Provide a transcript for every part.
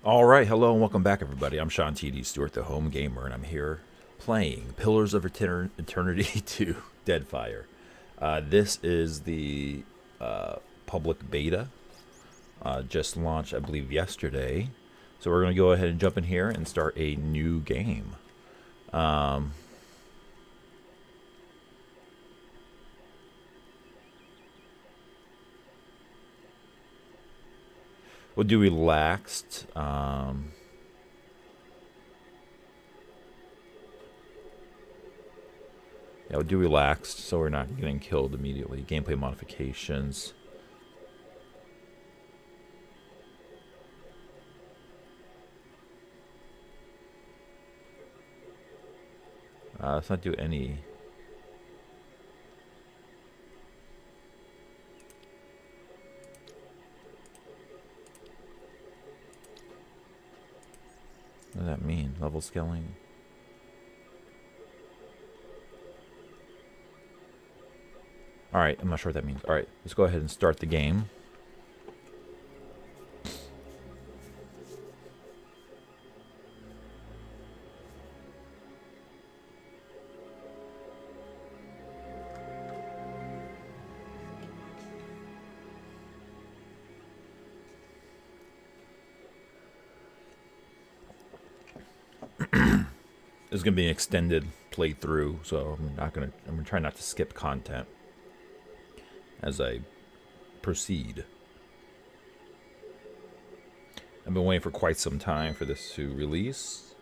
All right, hello and welcome back, everybody. I'm Sean T.D. Stewart, the home gamer, and I'm here playing Pillars of Eternity 2 Deadfire. This is the public beta, just launched, I believe, yesterday. So we're going to go ahead and jump in here and start a new game. We'll do relaxed. Yeah, we'll do relaxed so we're not getting killed immediately. Gameplay modifications. Let's not do any. What does that mean? Level scaling? Alright, I'm not sure what that means. Alright, let's go ahead and start the game. This is going to be an extended playthrough, so I'm going to try not to skip content as I proceed. I've been waiting for quite some time for this to release,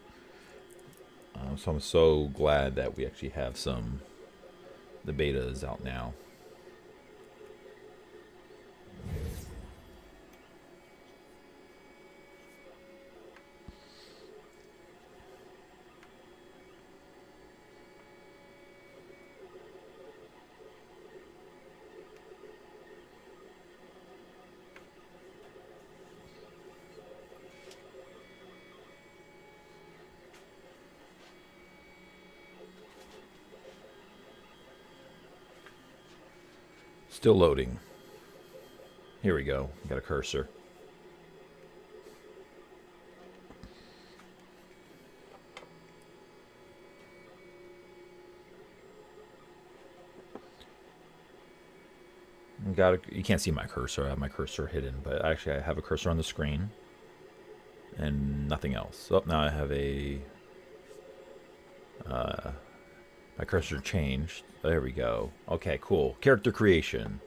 so I'm so glad that we actually have the beta is out now. Still loading. Here we go. Got a cursor. You can't see my cursor. I have my cursor hidden, but actually I have a cursor on the screen and nothing else. Oh, now I have my cursor changed. There we go. Okay, cool. Character creation.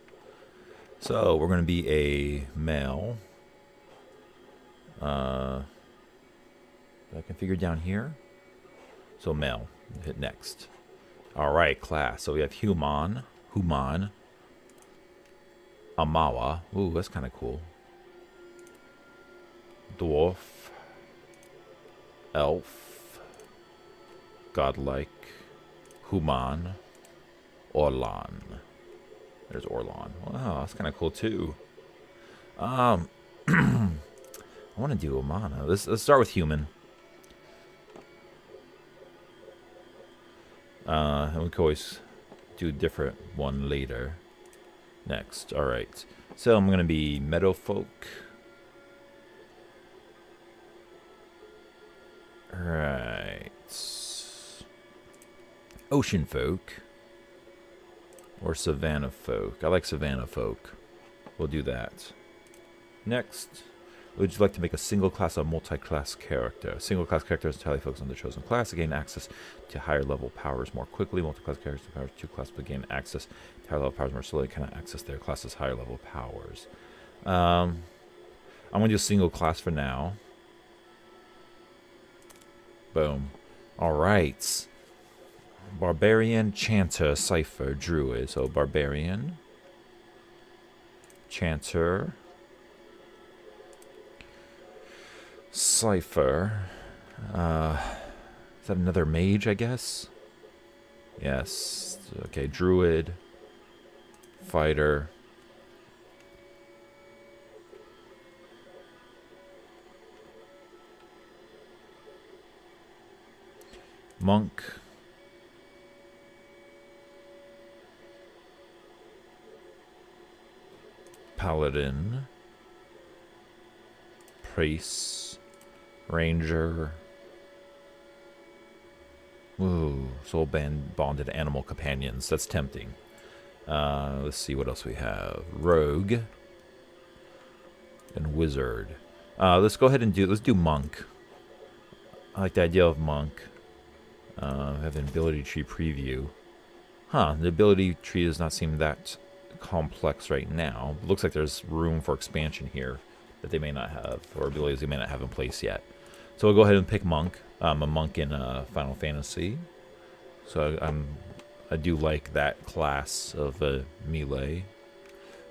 So we're going to be a male. I configure down here. So male. Hit next. All right, class. So we have human, Amawa. Ooh, that's kind of cool. Dwarf, elf, godlike, human, Orlan. There's Orlan. Wow, that's kind of cool too. I want to do Amana. Let's start with human. And we can always do a different one later. Next, all right. So I'm gonna be meadowfolk. All right. Ocean folk. Or savannah folk. I like savannah folk. We'll do that. Next, would you like to make a single class or multi-class character? Single class character is entirely focused on the chosen class to gain access to higher level powers more quickly. Multi-class characters powers two classes but gain access to higher level powers more slowly. Cannot access their class's higher level powers. I'm gonna do a single class for now. Boom. All right. Barbarian, Chanter, Cipher, Druid. So Barbarian, Chanter, Cipher. Is that another mage, I guess? Yes. Okay, Druid, Fighter. Monk. Paladin. Priest. Ranger. Ooh, soul bonded animal companions. That's tempting. Let's see what else we have. Rogue and wizard. Let's go ahead and let's do monk. I like the idea of monk. Have an ability tree preview. Huh, the ability tree does not seem that complex right now. It looks like there's room for expansion here that they may not have, or abilities they may not have in place yet. So we'll go ahead and pick monk. I'm a monk in Final Fantasy. So I do like that class of melee.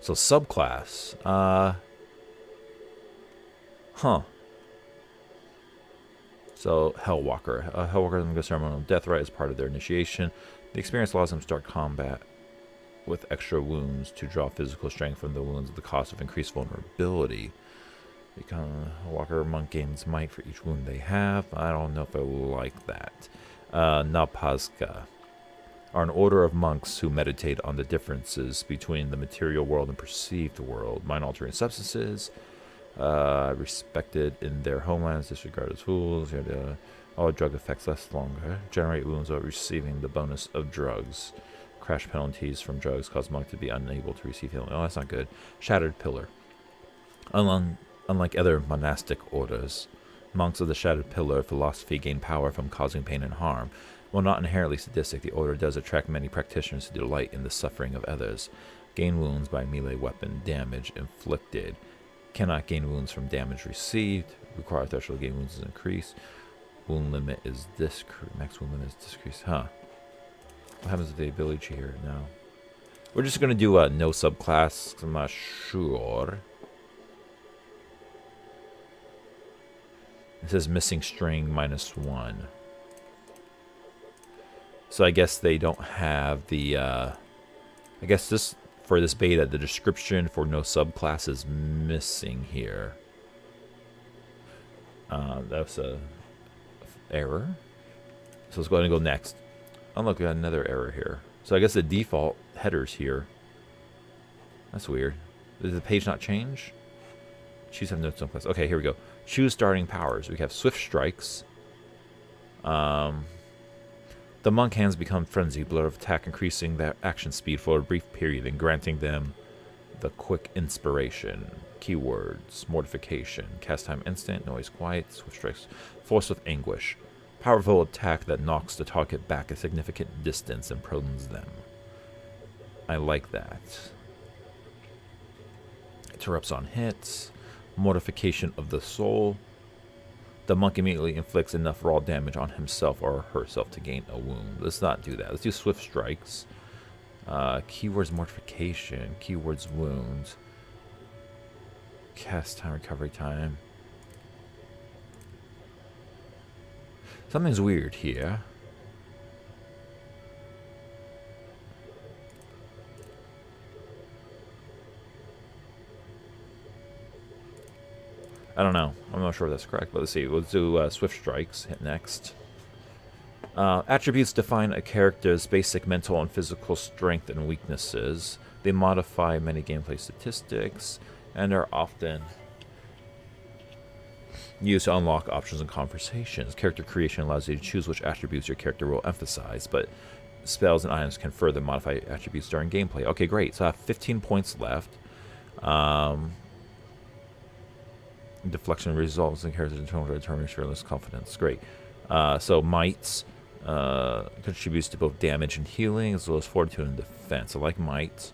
So subclass. So Hellwalker. Hellwalker undergoes ceremonial death rite as part of their initiation. The experience allows them to start combat with extra wounds to draw physical strength from the wounds at the cost of increased vulnerability. Hellwalker monk gains might for each wound they have. I don't know if I like that. Napazka are an order of monks who meditate on the differences between the material world and perceived world. Mind-altering substances, respected in their homelands, disregarded as fools. All drug effects last longer. Generate wounds while receiving the bonus of drugs. Crash penalties from drugs cause monk to be unable to receive healing. Oh, that's not good. Shattered Pillar. Unlike other monastic orders, monks of the Shattered Pillar philosophy gain power from causing pain and harm. While not inherently sadistic, the order does attract many practitioners who delight in the suffering of others. Gain wounds by melee weapon damage inflicted. Cannot gain wounds from damage received. Required threshold gain wounds is increased. Wound limit is max wound limit is decreased. Huh. What happens with the ability tree here? No. We're just going to do no subclass, because I'm not sure. It says missing string -1. So I guess they don't have the, I guess for this beta, the description for no subclass is missing here. That's a error. So let's go ahead and go next. Oh look, we got another error here. So I guess the default header's here. That's weird. Did the page not change? Choose have no subclass. Okay, here we go. Choose starting powers. We have Swift Strikes. The monk hands become frenzied, blow of attack, increasing their action speed for a brief period and granting them the quick inspiration. Keywords: mortification, cast time instant, noise quiet, Swift Strikes, force with anguish. Powerful attack that knocks the target back a significant distance and prones them. I like that. Interrupts on hits. Mortification of the soul. The monk immediately inflicts enough raw damage on himself or herself to gain a wound. Let's not do that. Let's do Swift Strikes. Keywords mortification. Keywords wounds. Cast time, recovery time. Something's weird here. I don't know. I'm not sure if that's correct, but let's see. Let's do Swift Strikes. Hit next. Attributes define a character's basic mental and physical strength and weaknesses. They modify many gameplay statistics and are often used to unlock options and conversations. Character creation allows you to choose which attributes your character will emphasize, but spells and items can further modify attributes during gameplay. Okay, great. So I have 15 points left. Deflection resolves in character's internal determines fearless confidence. Great. So might contributes to both damage and healing, as well as fortitude and defense. I like might.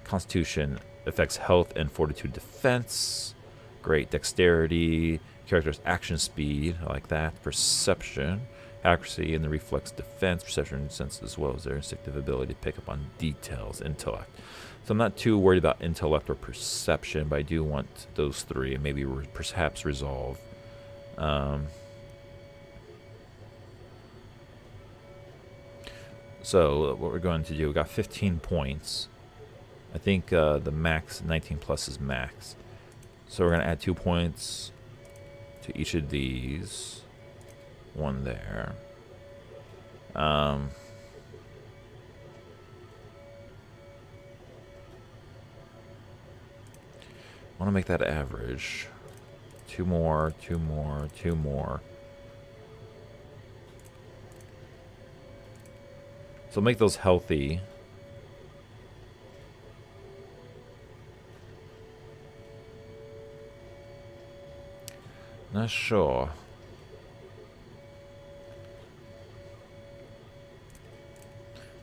Constitution affects health and fortitude defense. Great. Dexterity. Character's action speed. I like that. Perception. Accuracy and the reflex defense. Perception sense, as well as their instinctive ability to pick up on details. Intellect. So I'm not too worried about intellect or perception, but I do want those three and maybe perhaps resolve. So what we're going to do, we got 15 points. I think the max, 19 plus is max. So we're going to add 2 points to each of these. One there. I want to make that average. 2 more, 2 more, 2 more. So make those healthy. Not sure.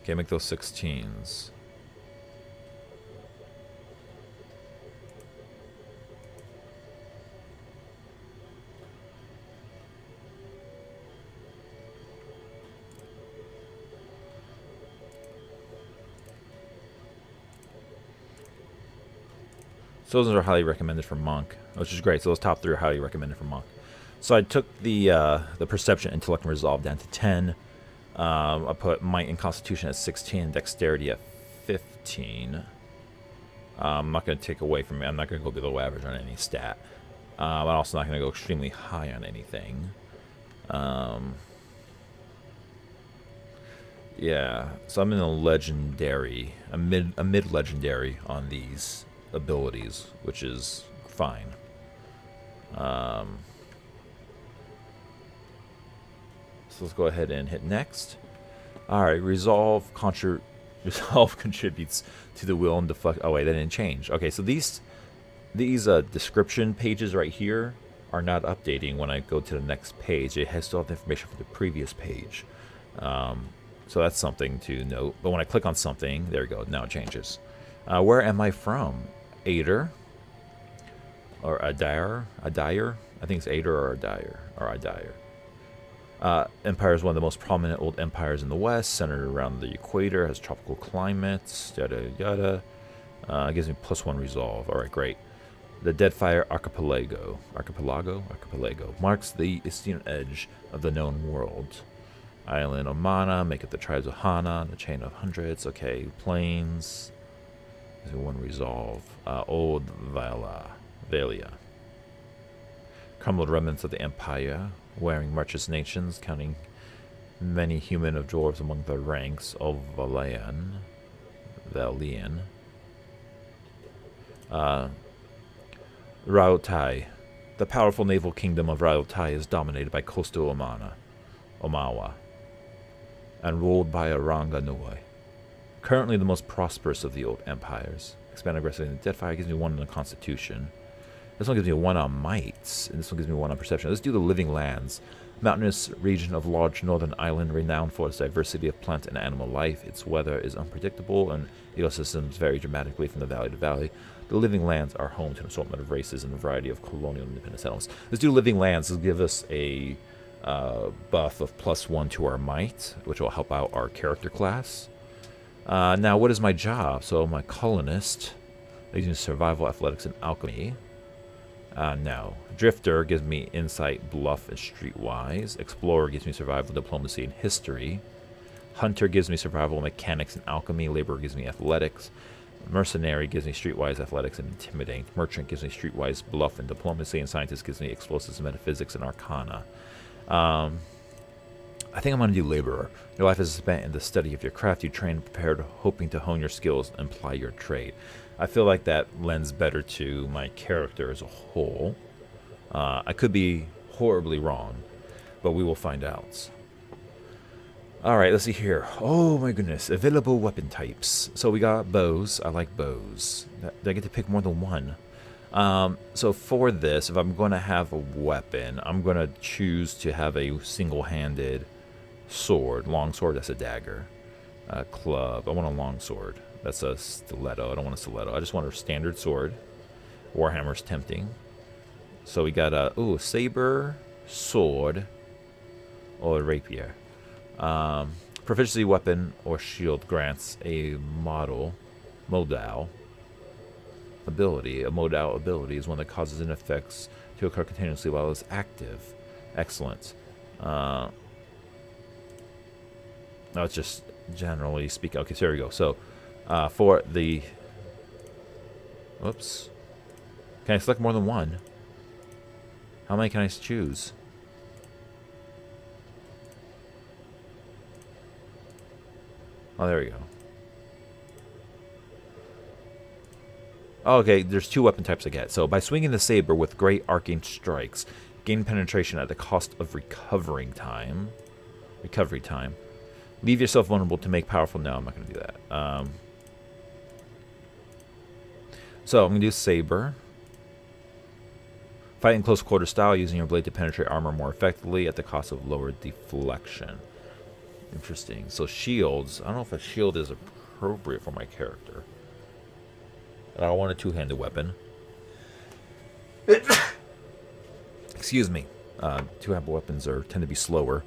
Okay, make those 16s. So those are highly recommended for Monk, which is great. So those top 3 are highly recommended for Monk. So I took the Perception, Intellect, and Resolve down to 10. I put Might and Constitution at 16, Dexterity at 15. I'm not going to take away from it. I'm not going to go below average on any stat. I'm also not going to go extremely high on anything. Yeah, so I'm in a legendary, a mid legendary on these abilities, which is fine. So let's go ahead and hit next. All right, resolve contributes to the will and deflect. Oh wait, that didn't change. Okay, so these description pages right here are not updating when I go to the next page. It has still have the information from the previous page. So that's something to note. But when I click on something, there we go. Now it changes. Where am I from? Ader or Adair? Adair? I think it's Ader or Adair or Adair. Empire is one of the most prominent old empires in the West, centered around the equator, has tropical climates, yada yada. Gives me +1 resolve. All right, great. The Deadfire Archipelago marks the eastern edge of the known world. Island Omana, make it the tribes of Hana, the chain of hundreds. Okay, plains. Gives me 1 resolve. Old Valia. Crumbled remnants of the empire, wearing marches nations, counting many human of dwarves among the ranks of Valian. Rautai. The powerful naval kingdom of Rautai is dominated by coastal Omawa, and ruled by Aranga Nui. Currently the most prosperous of the old empires. Expand aggressively in the Deadfire gives me 1 on the Constitution. This one gives me 1 on Might, and this one gives me 1 on Perception. Let's do the Living Lands. Mountainous region of large northern island renowned for its diversity of plant and animal life. Its weather is unpredictable and ecosystems vary dramatically from the valley to valley. The Living Lands are home to an assortment of races and a variety of colonial and independent settlements. Let's do Living Lands. This will give us a buff of +1 to our Might, which will help out our character class. Now, what is my job? So, my colonist, using survival, athletics, and alchemy. No. Drifter gives me insight, bluff, and streetwise. Explorer gives me survival, diplomacy, and history. Hunter gives me survival, mechanics, and alchemy. Laborer gives me athletics. Mercenary gives me streetwise, athletics, and intimidate. Merchant gives me streetwise, bluff, and diplomacy. And scientist gives me explosives, metaphysics, and arcana. I think I'm going to do laborer. Your life is spent in the study of your craft. You train, prepared, hoping to hone your skills and ply your trade. I feel like that lends better to my character as a whole. I could be horribly wrong, but we will find out. Alright, let's see here. Oh my goodness. Available weapon types. So we got bows. I like bows. Did I get to pick more than 1? So for this, if I'm going to have a weapon, I'm going to choose to have a single-handed sword. Long sword, that's a dagger. Club. I want a long sword. That's a stiletto. I don't want a stiletto. I just want a standard sword. Warhammer's tempting. So we got a saber, sword, or a rapier. Proficiency weapon or shield grants a modal ability. A modal ability is one that causes an effects to occur continuously while it's active. Excellent. No, it's just generally speaking. Okay, so there we go. So for the... Whoops. Can I select more than 1? How many can I choose? Oh, there we go. Oh, okay, there's 2 weapon types I get. So by swinging the saber with great arcane strikes, gain penetration at the cost of recovery time. Leave yourself vulnerable to make powerful. No, I'm not going to do that. So I'm going to do saber. Fight in close quarter style, using your blade to penetrate armor more effectively at the cost of lower deflection. Interesting. So shields. I don't know if a shield is appropriate for my character. And I don't want a 2-handed weapon. Excuse me. 2-handed weapons tend to be slower.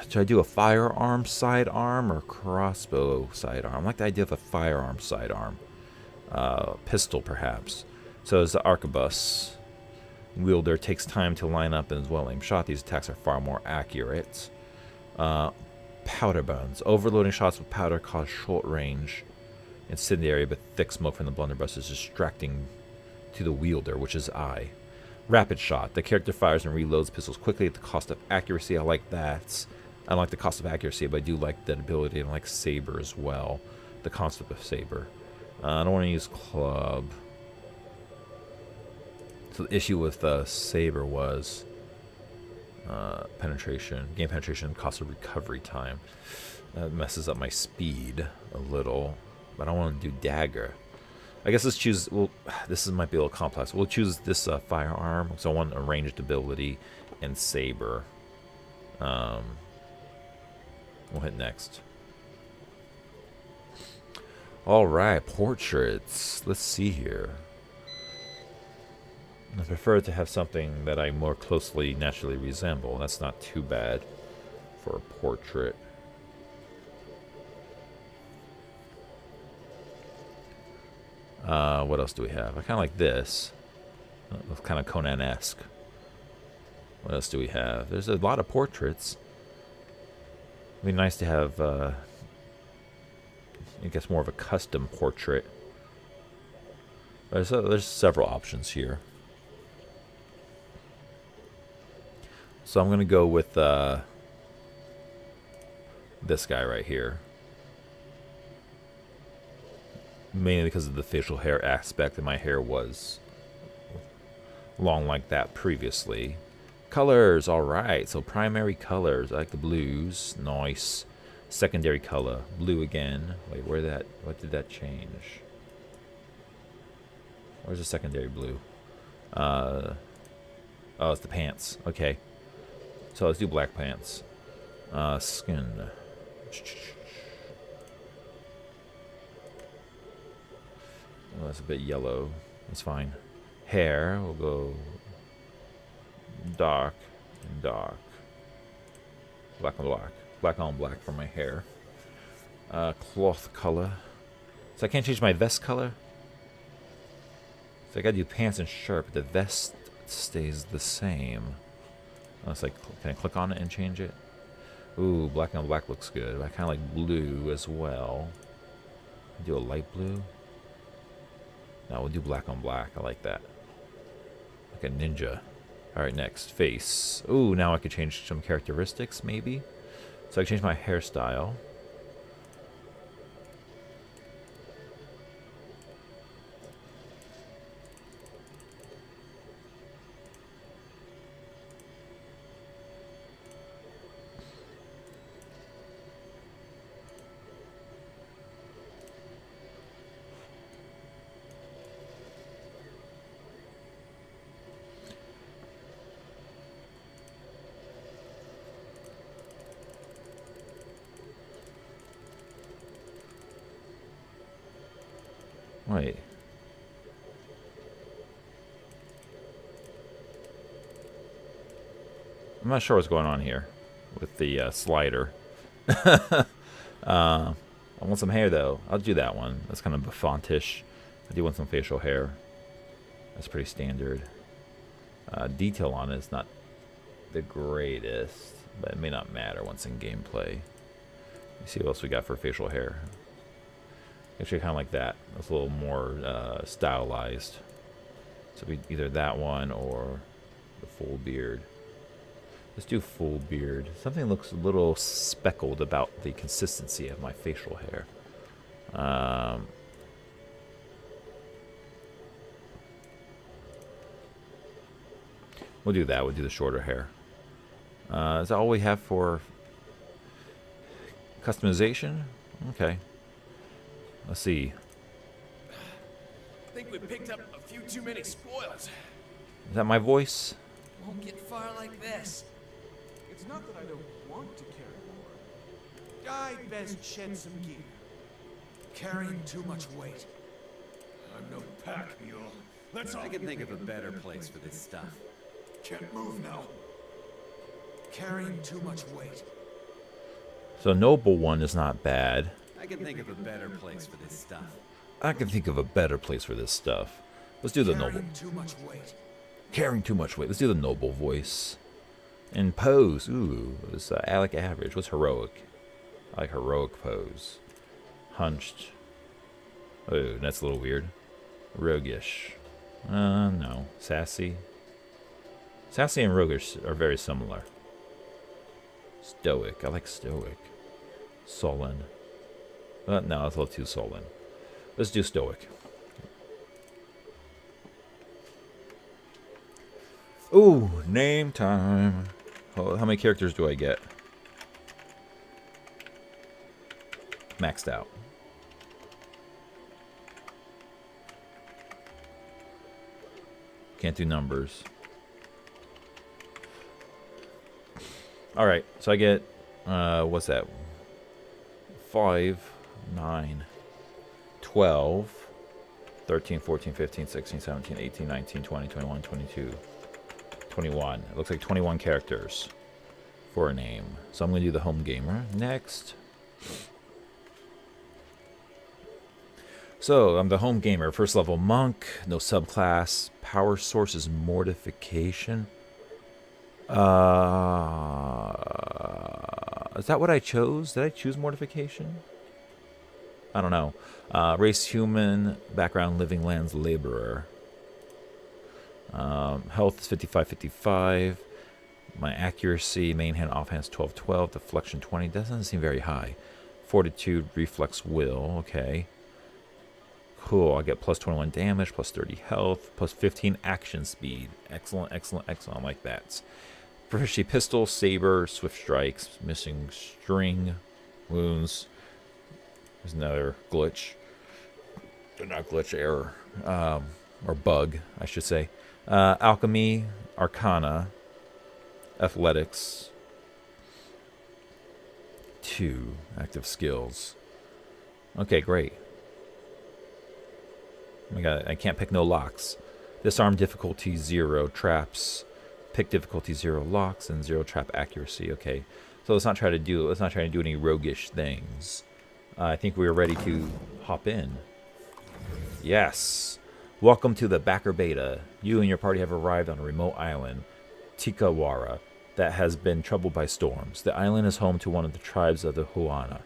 Should I do a firearm sidearm or crossbow sidearm? I like the idea of a firearm sidearm. Pistol, perhaps. So as the arquebus wielder takes time to line up and as well aim shot, these attacks are far more accurate. Powder burns. Overloading shots with powder cause short range incendiary, but thick smoke from the blunderbuss is distracting to the wielder, which is I. Rapid shot. The character fires and reloads pistols quickly at the cost of accuracy. I like that. I don't like the cost of accuracy, but I do like that ability, and I like saber as well. The concept of saber. I don't want to use club. So the issue with saber was penetration. Game penetration, cost of recovery time. That messes up my speed a little. But I want to do dagger. I guess let's choose. Well, might be a little complex. We'll choose this firearm. So I want a ranged ability and saber. We'll hit next. All right, portraits. Let's see here. I prefer to have something that I more closely naturally resemble. That's not too bad for a portrait. What else do we have? I kind of like this. Kind of Conan-esque. What else do we have? There's a lot of portraits. It'd be nice to have, I guess, more of a custom portrait. There's several options here. So I'm going to go with this guy right here. Mainly because of the facial hair aspect, and my hair was long like that previously. Colors, alright. So primary colors, I like the blues. Nice. Secondary color, blue again. Wait, what did that change? Where's the secondary blue? Oh, it's the pants. Okay. So let's do black pants. Skin. Oh, that's a bit yellow. That's fine. Hair, we'll go dark and dark. Black on black. Black on black for my hair. Cloth color. So I can't change my vest color? So I gotta do pants and shirt, but the vest stays the same. Oh, it's like, can I click on it and change it? Ooh, black on black looks good. I kind of like blue as well. Do a light blue. No, we'll do black on black. I like that. Like a ninja. Alright, next. Face. Ooh, now I could change some characteristics, maybe. So I can change my hairstyle. Wait. I'm not sure what's going on here with the slider. I want some hair, though. I'll do that one. That's kind of buffontish. I do want some facial hair. That's pretty standard. Detail on it is not the greatest, but it may not matter once in gameplay. Let's see what else we got for facial hair. Actually, kind of like that. It's a little more stylized. So either that one or the full beard. Let's do full beard. Something looks a little speckled about the consistency of my facial hair. We'll do that. We'll do the shorter hair. Is that all we have for customization? Okay. Let's see. I think we picked up a few too many spoils. Is that my voice? Won't get far like this. It's not that I don't want to carry more. I'd best shed some gear. Carrying too much weight. I'm no pack mule. I can think of a better place for this stuff. Can't move now. Carrying too much weight. So noble one is not bad. I can think of a better place for this stuff. I can think of a better place for this stuff. Let's do the noble. Carrying too much weight. Carrying too much weight. Let's do the noble voice. And pose. Ooh, I like average. What's heroic? I like heroic pose. Hunched. Oh, that's a little weird. Roguish. No. Sassy. Sassy and roguish are very similar. Stoic. I like stoic. Sullen. No, that's a little too sullen. Let's do stoic. Ooh, name time. Oh, how many characters do I get? Maxed out. Can't do numbers. Alright, so I get, what's that? 5, 9, 12, 13, 14, 15, 16, 17, 18, 19, 20, 21, 22, 21. It looks like 21 characters for a name. So I'm going to do the home gamer next. So I'm the home gamer, first level monk, no subclass. Power source is mortification. Is that what I chose? Did I choose mortification? I don't know. Race human, background living lands laborer. Health is 55-55. My accuracy, main hand, offhand is 12-12. Deflection 20. That doesn't seem very high. Fortitude, reflex, will. Okay. Cool. I get plus 21 damage, plus 30 health, plus 15 action speed. Excellent, excellent, excellent. I like that. Proficiency pistol, saber, swift strikes, missing string, wounds. There's another glitch. Not glitch, error. Or bug, I should say. Alchemy, Arcana, Athletics. 2 active skills. Okay, great. Oh my god, I can't pick no locks. Disarm difficulty 0, traps. Pick difficulty 0, locks, and 0 trap accuracy. Okay, so let's not try to do any roguish things. I think we are ready to hop in. Yes. Welcome to the backer beta. You and your party have arrived on a remote island, Tikawara, that has been troubled by storms. The island is home to one of the tribes of the Huana,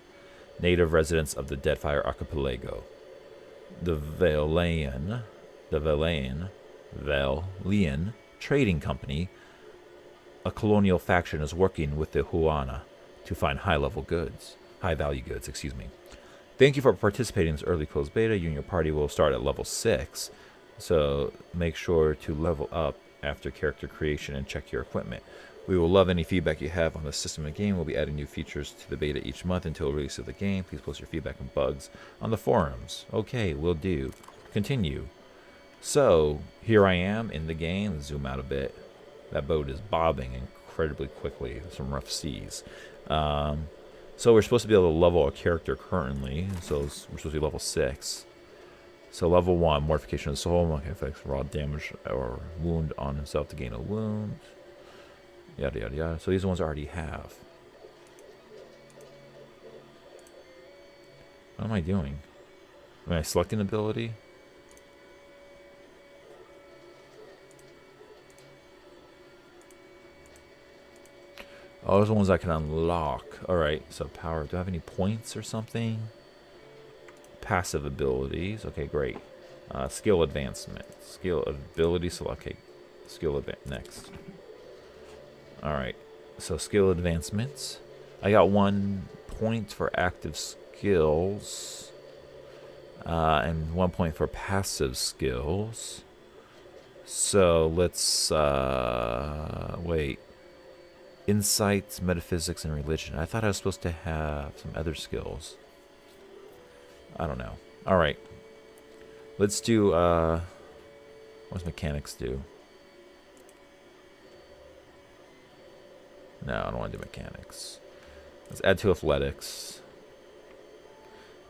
native residents of the Deadfire archipelago. The Valian Trading Company, a colonial faction, is working with the Huana to find high-value goods. Thank you for participating in this early closed beta. You and your party will start at level 6, so make sure to level up after character creation and check your equipment. We will love any feedback you have on the system and game. We'll be adding new features to the beta each month until release of the game. Please post your feedback and bugs on the forums. Okay, will do. Continue. So, here I am in the game. Let's zoom out a bit. That boat is bobbing incredibly quickly. Some rough seas. So we're supposed to be able to level our character currently. So we're supposed to be level 6. So level 1, mortification of the soul. Monk inflicts raw damage or wound on himself to gain a wound. Yada yada yada. So these are the ones I already have. What am I doing? Am I selecting ability? Oh, those are the ones I can unlock. Alright, so power. Do I have any points or something? Passive abilities. Okay, great. Skill advancement. Skill ability. So, okay. Skill advance. Next. Alright. So, skill advancements. I got 1 point for active skills. And 1 point for passive skills. So let's wait. Insights, metaphysics, and religion. I thought I was supposed to have some other skills. I don't know. All right. Let's do. What's mechanics do? No, I don't want to do mechanics. Let's add to athletics.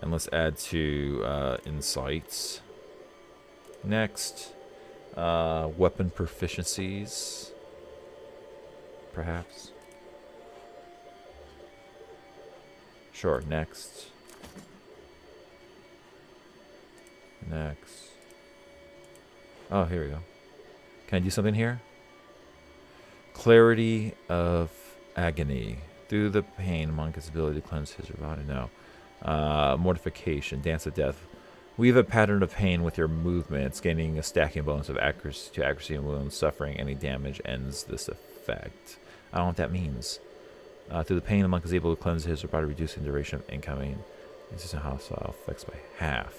And let's add to insights. Next, weapon proficiencies. Perhaps. Sure, next. Next. Oh, here we go. Can I do something here? Clarity of agony. Through the pain, monk has ability to cleanse his or body. No. Mortification. Dance of death. Weave a pattern of pain with your movements, gaining a stacking bonus of accuracy and wounds. Suffering any damage ends this effect. I don't know what that means. Through the pain, the monk is able to cleanse his or body, reducing the duration of incoming instant hostile effects by half.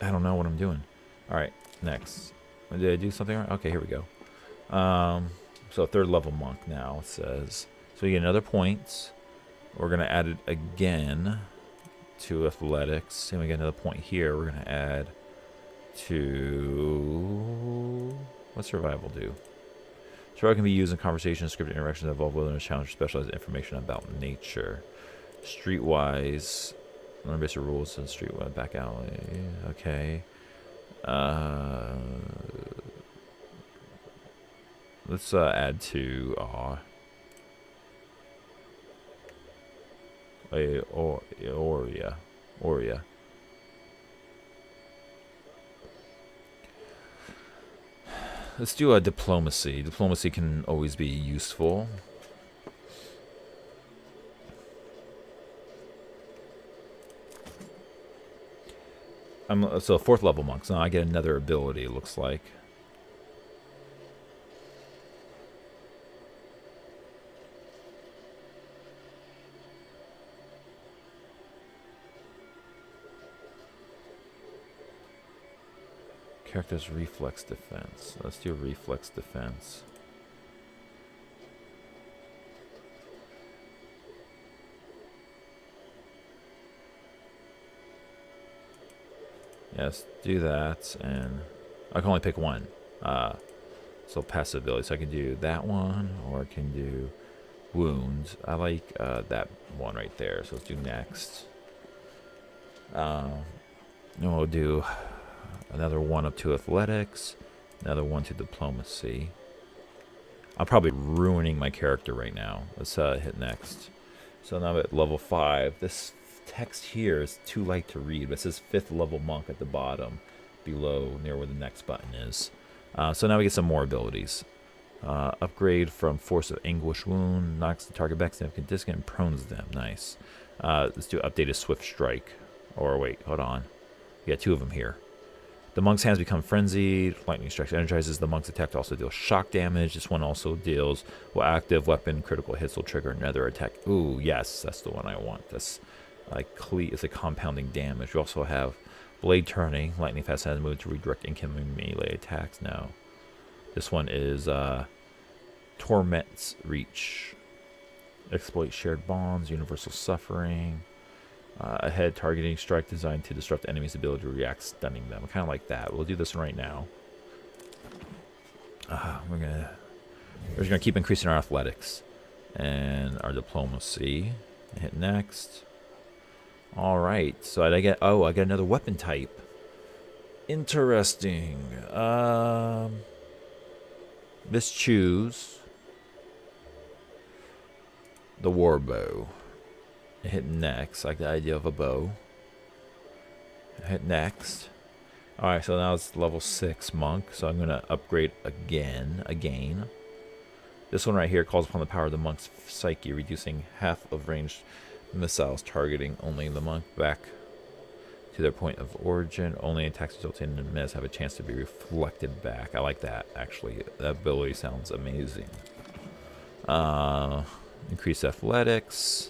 I don't know what I'm doing. All right, next. Did I do something right? Okay, here we go. So third level monk now, it says. So you get another point. We're going to add it again to athletics. And we get another point here. We're going to add to... What's survival do? Survival can be used in conversation, scripted interactions that involve wilderness challenge, specialized information about nature. Streetwise... Learn basic rules in streetwise back alley. Okay. Let's add to Oria. Let's do a diplomacy. Diplomacy can always be useful. So 4th level monk. So now I get another ability, it looks like. Character's reflex defense. Let's do reflex defense. Yes, do that, and I can only pick one. So passive ability. So I can do that one, or I can do wounds. I like that one right there. So let's do next. Then we'll do another one up to athletics, another one to diplomacy. I'm probably ruining my character right now. Let's hit next. So now I'm at level 5. This text here is too light to read, but it says 5th level monk at the bottom below, near where the next button is. So now we get some more abilities. Upgrade from Force of Anguish Wound, knocks the target back significant distance and prones them. Nice. Let's do updated Swift Strike. Or wait, hold on. We got 2 of them here. The monk's hands become frenzied. Lightning strikes energizes the monk's attack to also deal shock damage. This one also deals while active weapon critical hits will trigger another attack. Ooh, yes, that's the one I want. That's like it's a compounding damage. We also have blade turning. Lightning fast has moved to redirect incoming melee attacks now. This one is Torment's Reach. Exploit shared bonds. Universal suffering. A head targeting strike designed to disrupt enemies' ability to react, stunning them. Kind of like that. We'll do this one right now. We're just gonna keep increasing our athletics and our diplomacy. Hit next. All right. So I get another weapon type. Interesting. Let's choose the war bow. Hit next. I like the idea of a bow. Hit next. Alright, so now it's level 6 monk. So I'm going to upgrade again. This one right here calls upon the power of the monk's psyche, reducing half of ranged missiles targeting only the monk back to their point of origin. Only attacks resulting in a miss have a chance to be reflected back. I like that, actually. That ability sounds amazing. Increase athletics.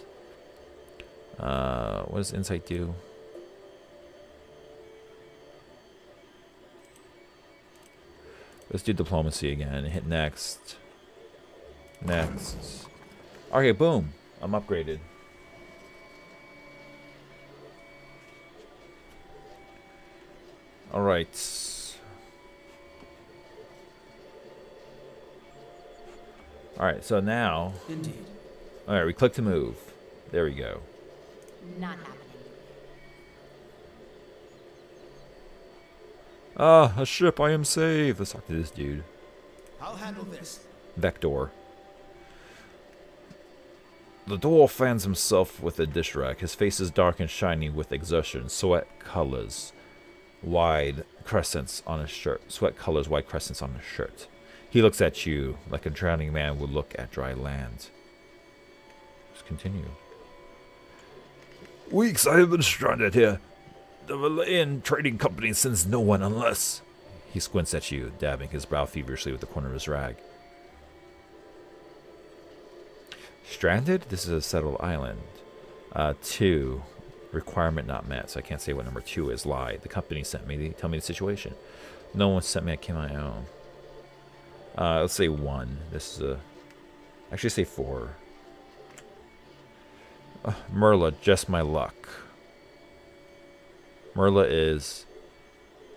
What does insight do? Let's do diplomacy again. Hit next. Next. Okay, boom. I'm upgraded. Alright. Alright, so now... Indeed. Alright, we click to move. There we go. Not happening. Ah, a ship, I am safe. Let's talk to this dude. I'll handle this. Vector. The dwarf fans himself with a dish rack. His face is dark and shiny with exertion. Sweat colors wide crescents on his shirt. Sweat colors wide crescents on his shirt. He looks at you like a drowning man would look at dry land. Let's continue. Weeks I have been stranded here. The Valayan trading company sends no one unless... He squints at you, dabbing his brow feverishly with the corner of his rag. Stranded? This is a settled island. 2. Requirement not met, so I can't say what number 2 is. Lie. The company sent me. They tell me the situation. No one sent me. I came on my own. Let's say 1. This is a... Actually, say 4. Merla, just my luck. Merla is...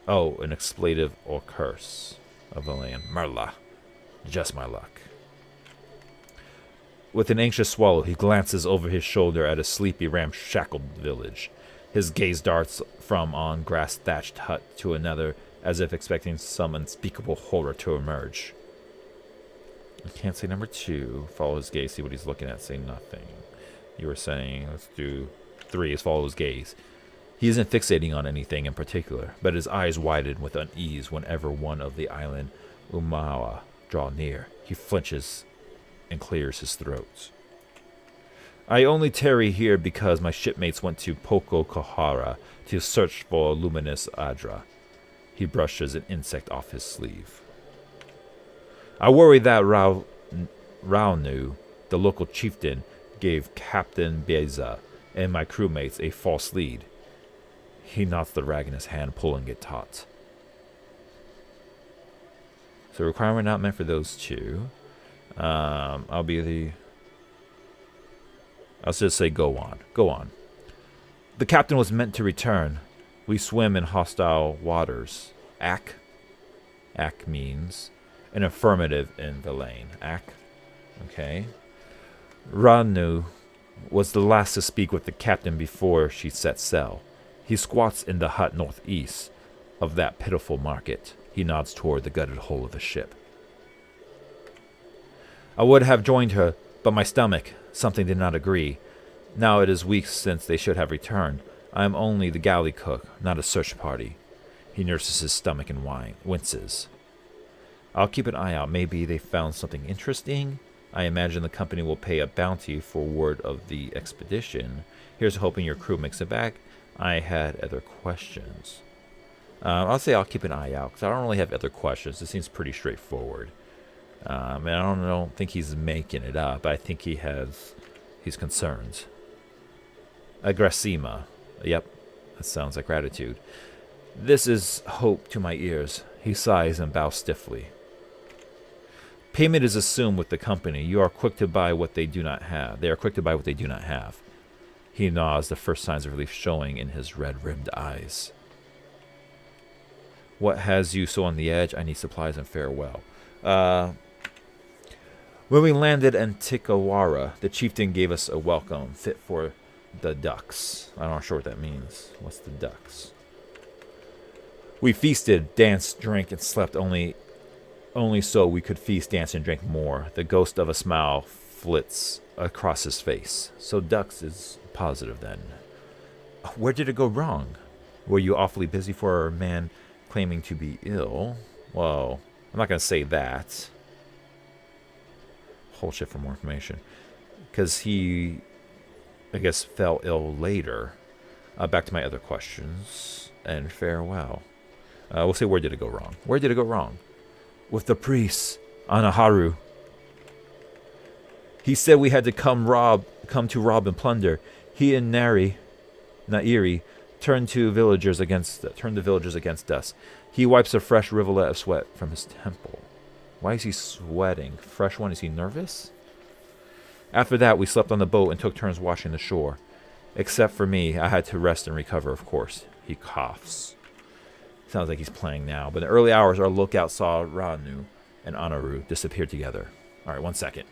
Oh, an expletive or curse of a land. Merla, just my luck. With an anxious swallow, he glances over his shoulder at a sleepy, ramshackled village. His gaze darts from on grass-thatched hut to another, as if expecting some unspeakable horror to emerge. I can't say number 2. Follow his gaze, see what he's looking at, say nothing. You were saying, let's do 3 is follow his gaze. He isn't fixating on anything in particular, but his eyes widen with unease whenever one of the island Umawa draw near. He flinches and clears his throat. I only tarry here because my shipmates went to Tikawara to search for luminous Adra. He brushes an insect off his sleeve. I worry that Raunu, the local chieftain, gave Captain Beza and my crewmates a false lead. He knots the rag in his hand, pulling it taut. So requirement not meant for those 2. I'll just say go on. Go on. The captain was meant to return. We swim in hostile waters. Ak? Ak means an affirmative in Valayan. Ak? Okay. Ranu was the last to speak with the captain before she set sail. He squats in the hut northeast of that pitiful market. He nods toward the gutted hull of the ship. I would have joined her, but my stomach, something did not agree. Now it is weeks since they should have returned. I am only the galley cook, not a search party. He nurses his stomach and winces. I'll keep an eye out. Maybe they found something interesting. I imagine the company will pay a bounty for word of the expedition. Here's hoping your crew makes it back. I had other questions. I'll say I'll keep an eye out, because I don't really have other questions. It seems pretty straightforward. And I don't think he's making it up. I think he's concerned. Aggressima. Yep, that sounds like gratitude. This is hope to my ears. He sighs and bows stiffly. Payment is assumed with the company. You are quick to buy what they do not have. They are quick to buy what they do not have. He nods, the first signs of relief showing in his red-rimmed eyes. What has you so on the edge? I need supplies and farewell. When we landed in Tikawara, the chieftain gave us a welcome fit for the ducks. I'm not sure what that means. What's the ducks? We feasted, danced, drank, and slept only so we could feast, dance, and drink more. The ghost of a smile flits across his face. So ducks is positive then. Where did it go wrong? Were you awfully busy for a man claiming to be ill? Well, I'm not going to say that. Hold shit for more information. Because he, I guess, fell ill later. Back to my other questions. And farewell. We'll say, where did it go wrong? Where did it go wrong? With the priests, Anaharu. He said we had to come to rob and plunder. He and Nairi turned the villagers against us. He wipes a fresh rivulet of sweat from his temple. Why is he sweating? Fresh one? Is he nervous? After that, we slept on the boat and took turns washing the shore. Except for me, I had to rest and recover, of course. He coughs. Sounds like he's playing now. But in the early hours, our lookout saw Ranu and Anaru disappear together. All right, 1 second.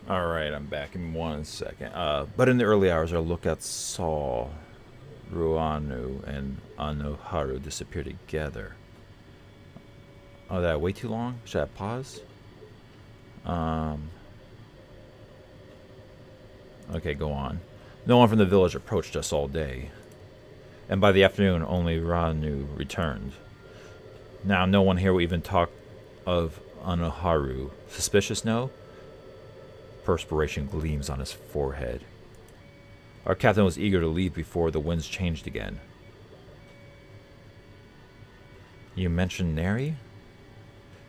Alright, I'm back in 1 second. But in the early hours, our lookouts saw Ruanu and Anoharu disappear together. Oh, did I wait too long? Should I pause? Okay, go on. No one from the village approached us all day. And by the afternoon, only Ranu returned. Now, no one here will even talk of Anoharu. Suspicious, no? Perspiration gleams on his forehead. Our captain was eager to leave before the winds changed again. You mentioned Neri?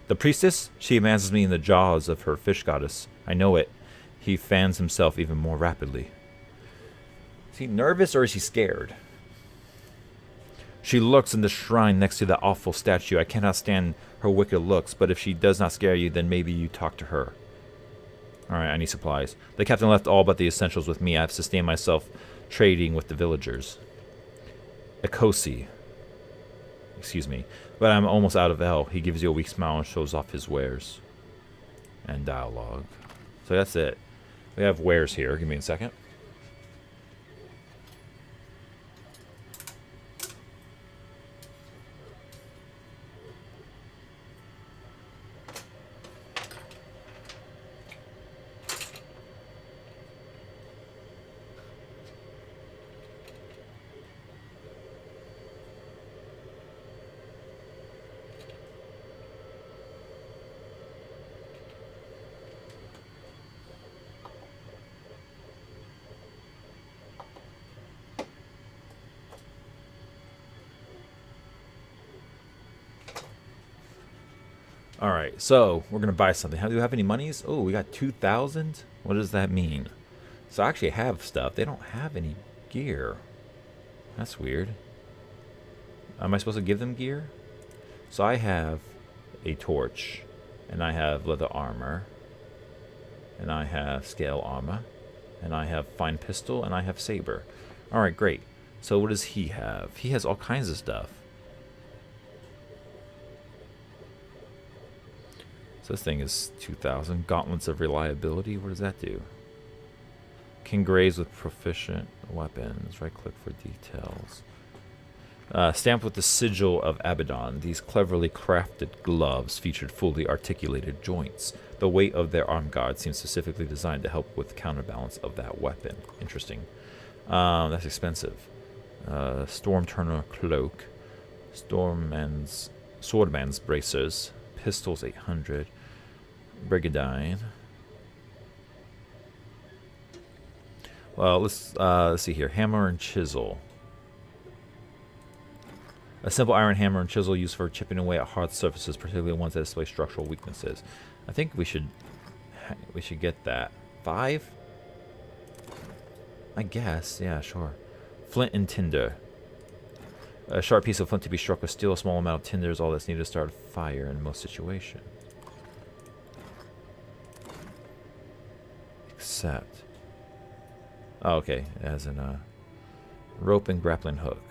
The priestess? She imagines me in the jaws of her fish goddess. I know it. He fans himself even more rapidly. Is he nervous or is he scared? She lurks in the shrine next to that awful statue. I cannot stand her wicked looks, but if she does not scare you, then maybe you talk to her. Alright, I need supplies. The captain left all but the essentials with me. I have sustained myself trading with the villagers. Ekosi. Excuse me. But I'm almost out of L. He gives you a weak smile and shows off his wares. And dialogue. So that's it. We have wares here. Give me a second. Alright, so we're going to buy something. Do we have any monies? Oh, we got 2,000? What does that mean? So I actually have stuff. They don't have any gear. That's weird. Am I supposed to give them gear? So I have a torch. And I have leather armor. And I have scale armor. And I have fine pistol. And I have saber. Alright, great. So what does he have? He has all kinds of stuff. So this thing is 2,000. Gauntlets of reliability. What does that do? Can graze with proficient weapons. Right click for details. Stamped with the sigil of Abaddon. These cleverly crafted gloves featured fully articulated joints. The weight of their arm guard seems specifically designed to help with the counterbalance of that weapon. Interesting. That's expensive. Stormturner cloak. Swordman's bracers. Pistols 800. Brigandine. Well, let's see here. Hammer and chisel. A simple iron hammer and chisel used for chipping away at hard surfaces, particularly ones that display structural weaknesses. I think we should get that. 5? I guess. Yeah, sure. Flint and tinder. A sharp piece of flint to be struck with steel. A small amount of tinder is all that's needed to start a fire in most situations. Except. Oh, okay. It has a rope and grappling hook.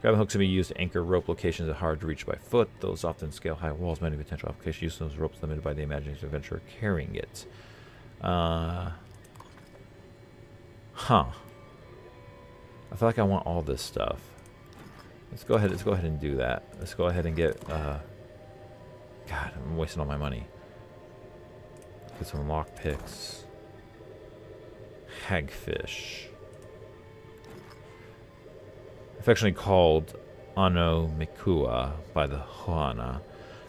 Grappling hooks can be used to anchor rope locations that are hard to reach by foot. Those often scale high walls. Many potential applications use those ropes limited by the imagination of adventurer carrying it. Huh. I feel like I want all this stuff. Let's go ahead and do that. Let's go ahead and get God, I'm wasting all my money. Get some lockpicks. Hagfish. Affectionately called Ano Mikua by the Hoana,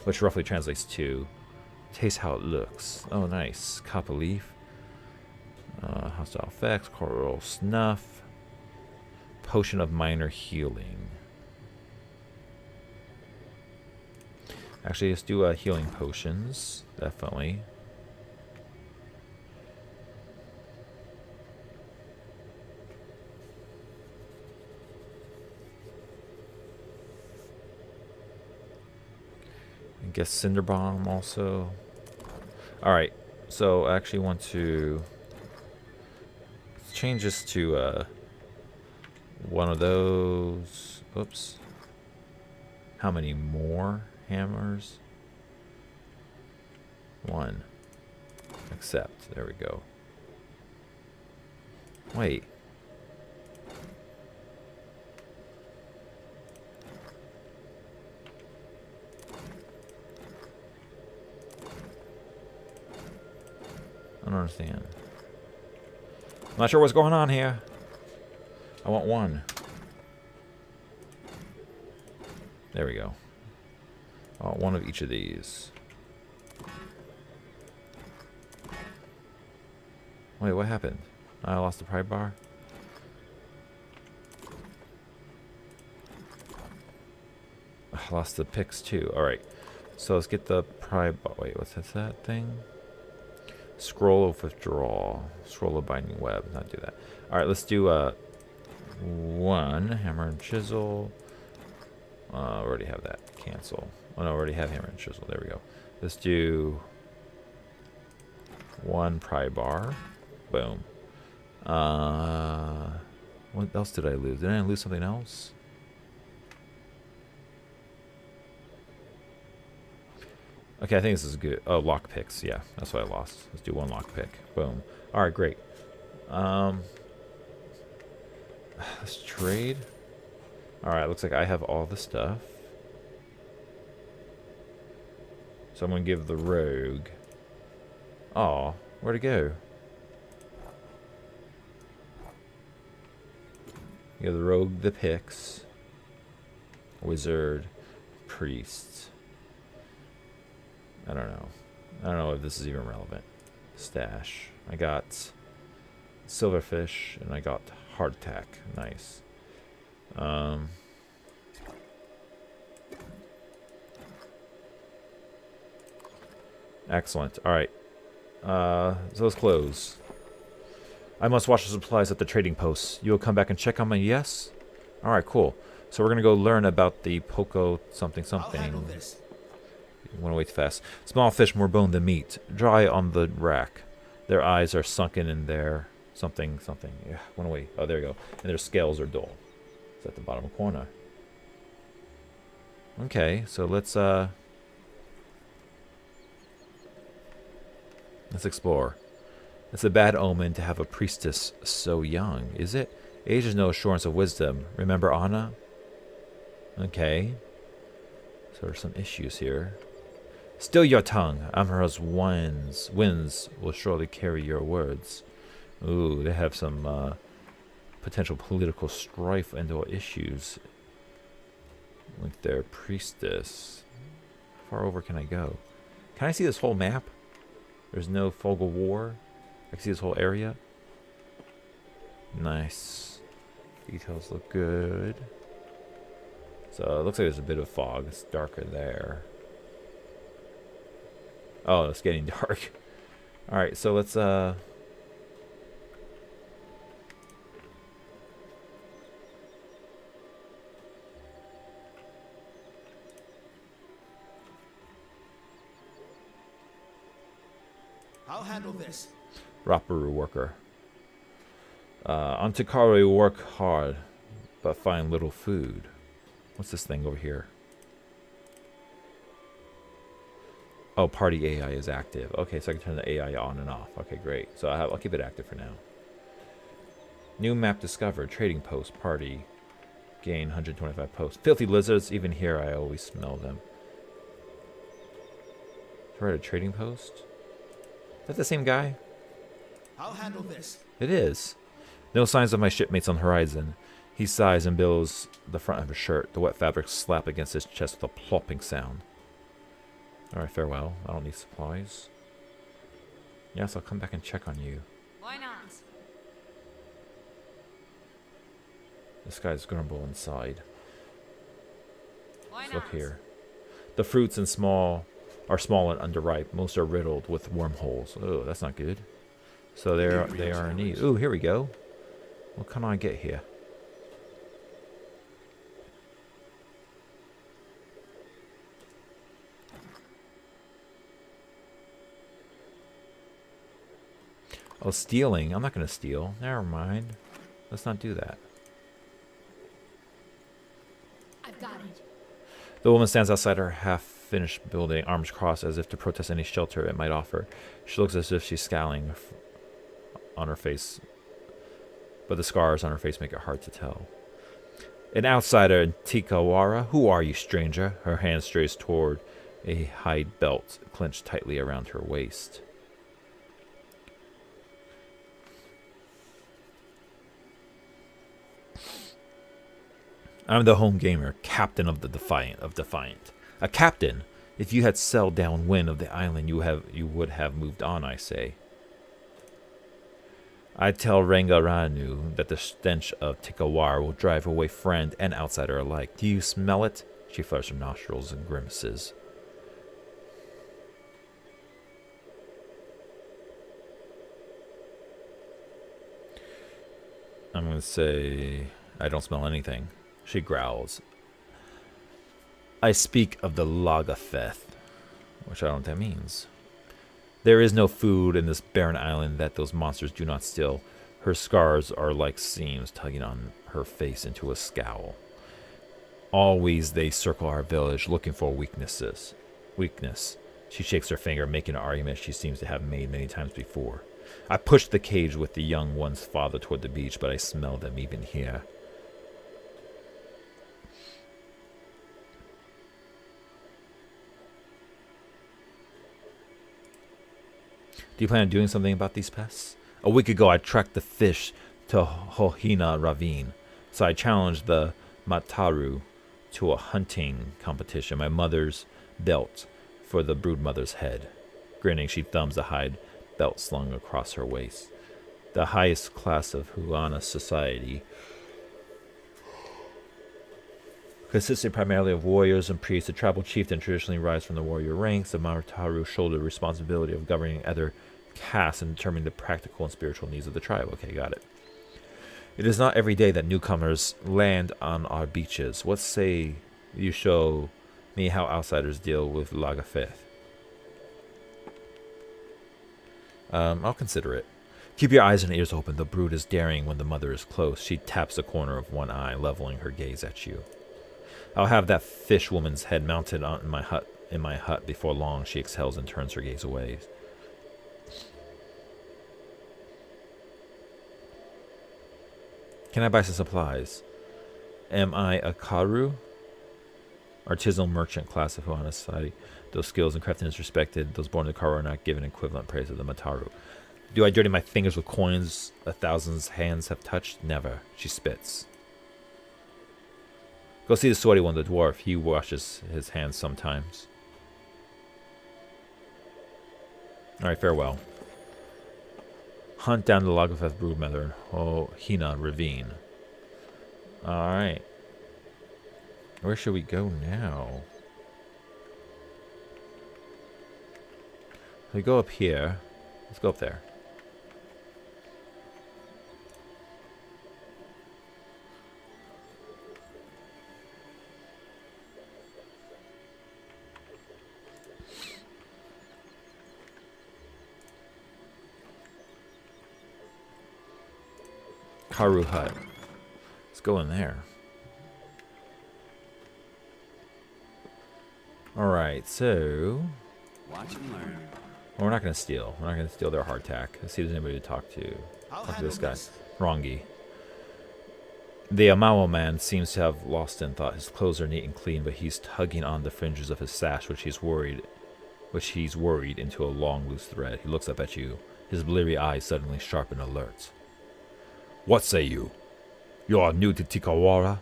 which roughly translates to taste how it looks. Oh, nice. Copper leaf. Hostile effects. Coral snuff. Potion of minor healing. Actually, let's do healing potions. Definitely. I guess Cinder Bomb also. Alright, so I actually want to change this to one of those. Oops. How many more hammers? 1. Accept. There we go. Wait. I don't understand. I'm not sure what's going on here. I want one. There we go. I want one of each of these. Wait, what happened? I lost the pry bar? I lost the picks too. Alright. So let's get the pry bar. Wait, what's that thing? Scroll of withdrawal. Scroll of binding web. Not do that. Alright, let's do one. Hammer and chisel. We already have that. Cancel. Oh no, I already have hammer and chisel. There we go. Let's do one pry bar. Boom. What else did I lose? Did I lose something else? Okay, I think this is good. Oh, lock picks. Yeah, that's what I lost. Let's do one lock pick. Boom. All right, great. Let's trade. All right, looks like I have all the stuff. So I'm gonna give the rogue. Oh, where'd it go? Give the rogue the picks. Wizard, priest. I don't know. I don't know if this is even relevant. Stash. I got silverfish and I got hardtack. Nice. Excellent. All right. So let's close. I must watch the supplies at the trading posts. You will come back and check on me, yes? All right, cool. So we're going to go learn about the Poco something something. I'll handle this. Went away too fast. Small fish, more bone than meat. Dry on the rack. Their eyes are sunken in their something something. Yeah, went away. Oh, there you go. And their scales are dull. It's at the bottom corner. Okay, so let's explore. It's a bad omen to have a priestess so young, is it? Age is no assurance of wisdom. Remember Anna? Okay. So there's some issues here. Still your tongue. Amhara's winds will surely carry your words. Ooh, they have some potential political strife and or issues with their priestess. How far over can I go? Can I see this whole map? There's no Fogel War. I can see this whole area. Nice. Details look good. So it looks like there's a bit of fog. It's darker there. Oh, it's getting dark. Alright, so let's I'll handle this. Raparu worker. On Tikawara we work hard, but find little food. What's this thing over here? Oh, party AI is active. Okay, so I can turn the AI on and off. Okay, great. So I'll keep it active for now. New map discovered. Trading post. Party. Gain 125 posts. Filthy lizards. Even here, I always smell them. We're at a trading post. Is that the same guy? I'll handle this. It is. No signs of my shipmates on the horizon. He sighs and billows the front of his shirt. The wet fabric slap against his chest with a plopping sound. Alright, farewell. I don't need supplies. Yes, I'll come back and check on you. Why not? This guy's grumble inside. Why not? Look here. The fruits are small and underripe. Most are riddled with wormholes. Oh, that's not good. So they are in need. Ooh, here we go. What can I get here? Oh, stealing. I'm not going to steal. Never mind. Let's not do that. I've got it. The woman stands outside her half finished building, arms crossed as if to protest any shelter it might offer. She looks as if she's scowling on her face, but the scars on her face make it hard to tell. An outsider in Tikawara? Who are you, stranger? Her hand strays toward a hide belt clenched tightly around her waist. I'm the home gamer, captain of the Defiant. A captain? If you had sailed downwind of the island, you would have moved on, I say. I tell Rangaranu that the stench of Tikawara will drive away friend and outsider alike. Do you smell it? She flares her nostrils and grimaces. I'm going to say I don't smell anything. She growls. I speak of the Lagafeth, which I don't know what that means. There is no food in this barren island that those monsters do not steal. Her scars are like seams tugging on her face into a scowl. Always they circle our village looking for weakness. She shakes her finger, making an argument she seems to have made many times before. I push the cage with the young one's father toward the beach, but I smell them even here. Do you plan on doing something about these pests? A week ago, I tracked the fish to Hohina Ravine, so I challenged the Mataru to a hunting competition. My mother's belt for the broodmother's head. Grinning, she thumbs the hide belt slung across her waist. The highest class of Huana society, consisting primarily of warriors and priests. The tribal chieftain traditionally rise from the warrior ranks. The Mataru shoulder the responsibility of governing other castes and determining the practical and spiritual needs of the tribe. Okay, got it. It is not every day that newcomers land on our beaches. What say you show me how outsiders deal with Lagafeth? I'll consider it. Keep your eyes and ears open. The brood is daring when the mother is close. She taps the corner of one eye, leveling her gaze at you. I'll have that fish woman's head mounted on in my hut before long. She exhales and turns her gaze away. Can I buy some supplies? Am I a Karu? Artisanal merchant class of Huana society. Those skills and crafting is respected. Those born in Karu are not given equivalent praise to the Mataru. Do I dirty my fingers with coins 1,000 hands have touched? Never. She spits. Go see the sweaty one, the dwarf. He washes his hands sometimes. Alright, farewell. Hunt down the Lagafeth broodmother in Hohina Ravine. Alright. Where should we go now? We go up here. Let's go up there. Karu hut. Let's go in there. Alright, so... Watch and learn. Well, we're not going to steal. We're not going to steal their hardtack. Let's see if there's anybody to talk to. Talk to this guy. Rongi. The Amawa man seems to have lost in thought. His clothes are neat and clean, but he's tugging on the fringes of his sash, which he's worried into a long, loose thread. He looks up at you, his bleary eyes suddenly sharp and alert. What say you? You are new to Tikawara?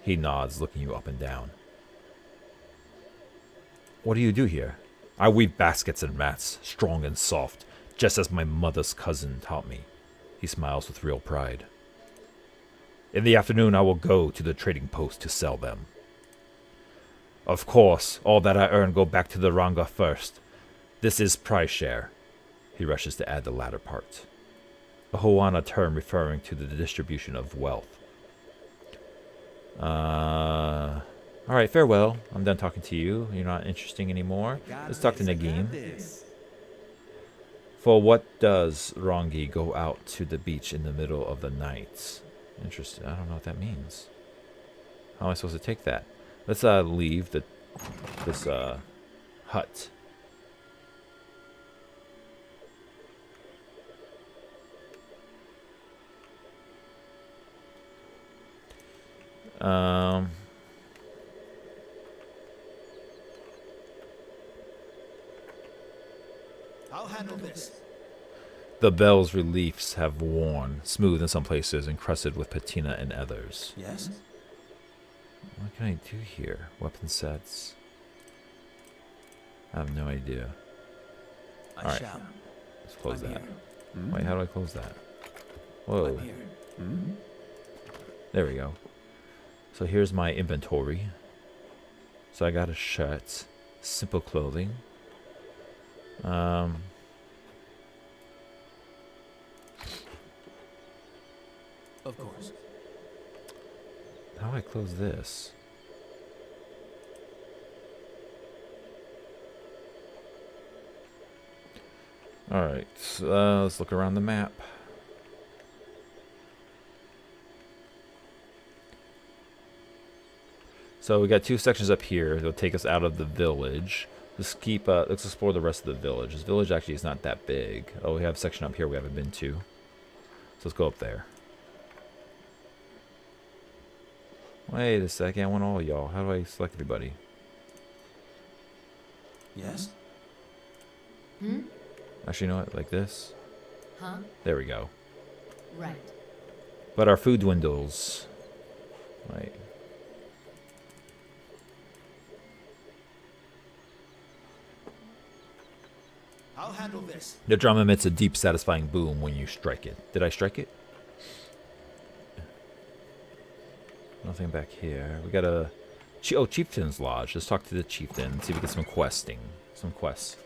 He nods, looking you up and down. What do you do here? I weave baskets and mats, strong and soft, just as my mother's cousin taught me. He smiles with real pride. In the afternoon, I will go to the trading post to sell them. Of course, all that I earn go back to the Ranga first. This is prize share. He rushes to add the latter part. A Huana term referring to the distribution of wealth. Alright, farewell. I'm done talking to you. You're not interesting anymore. Let's talk to Nagin. For what does Rongi go out to the beach in the middle of the night? Interesting. I don't know what that means. How am I supposed to take that? Let's leave the this hut. I'll handle this. The bell's reliefs have worn, smooth in some places, encrusted with patina in others. Yes? What can I do here? Weapon sets. I have no idea. I Alright. shall. Let's close I'm that. here. Wait, how do I close that? Whoa. I'm here. There we go. So here's my inventory. So I got a shirt. Simple clothing. Of course. How do I close this? Alright, let's look around the map. So we got two sections up here that'll take us out of the village. Let's explore the rest of the village. This village actually is not that big. Oh, we have a section up here we haven't been to. So let's go up there. Wait a second, I want all y'all. How do I select everybody? Yes? Actually, you know what? Like this? Huh? There we go. Right. But our food dwindles. Right. I'll handle this. The drum emits a deep, satisfying boom when you strike it. Did I strike it? Nothing back here. We got a... Chieftain's Lodge. Let's talk to the Chieftain and see if we get some questing. Some quests.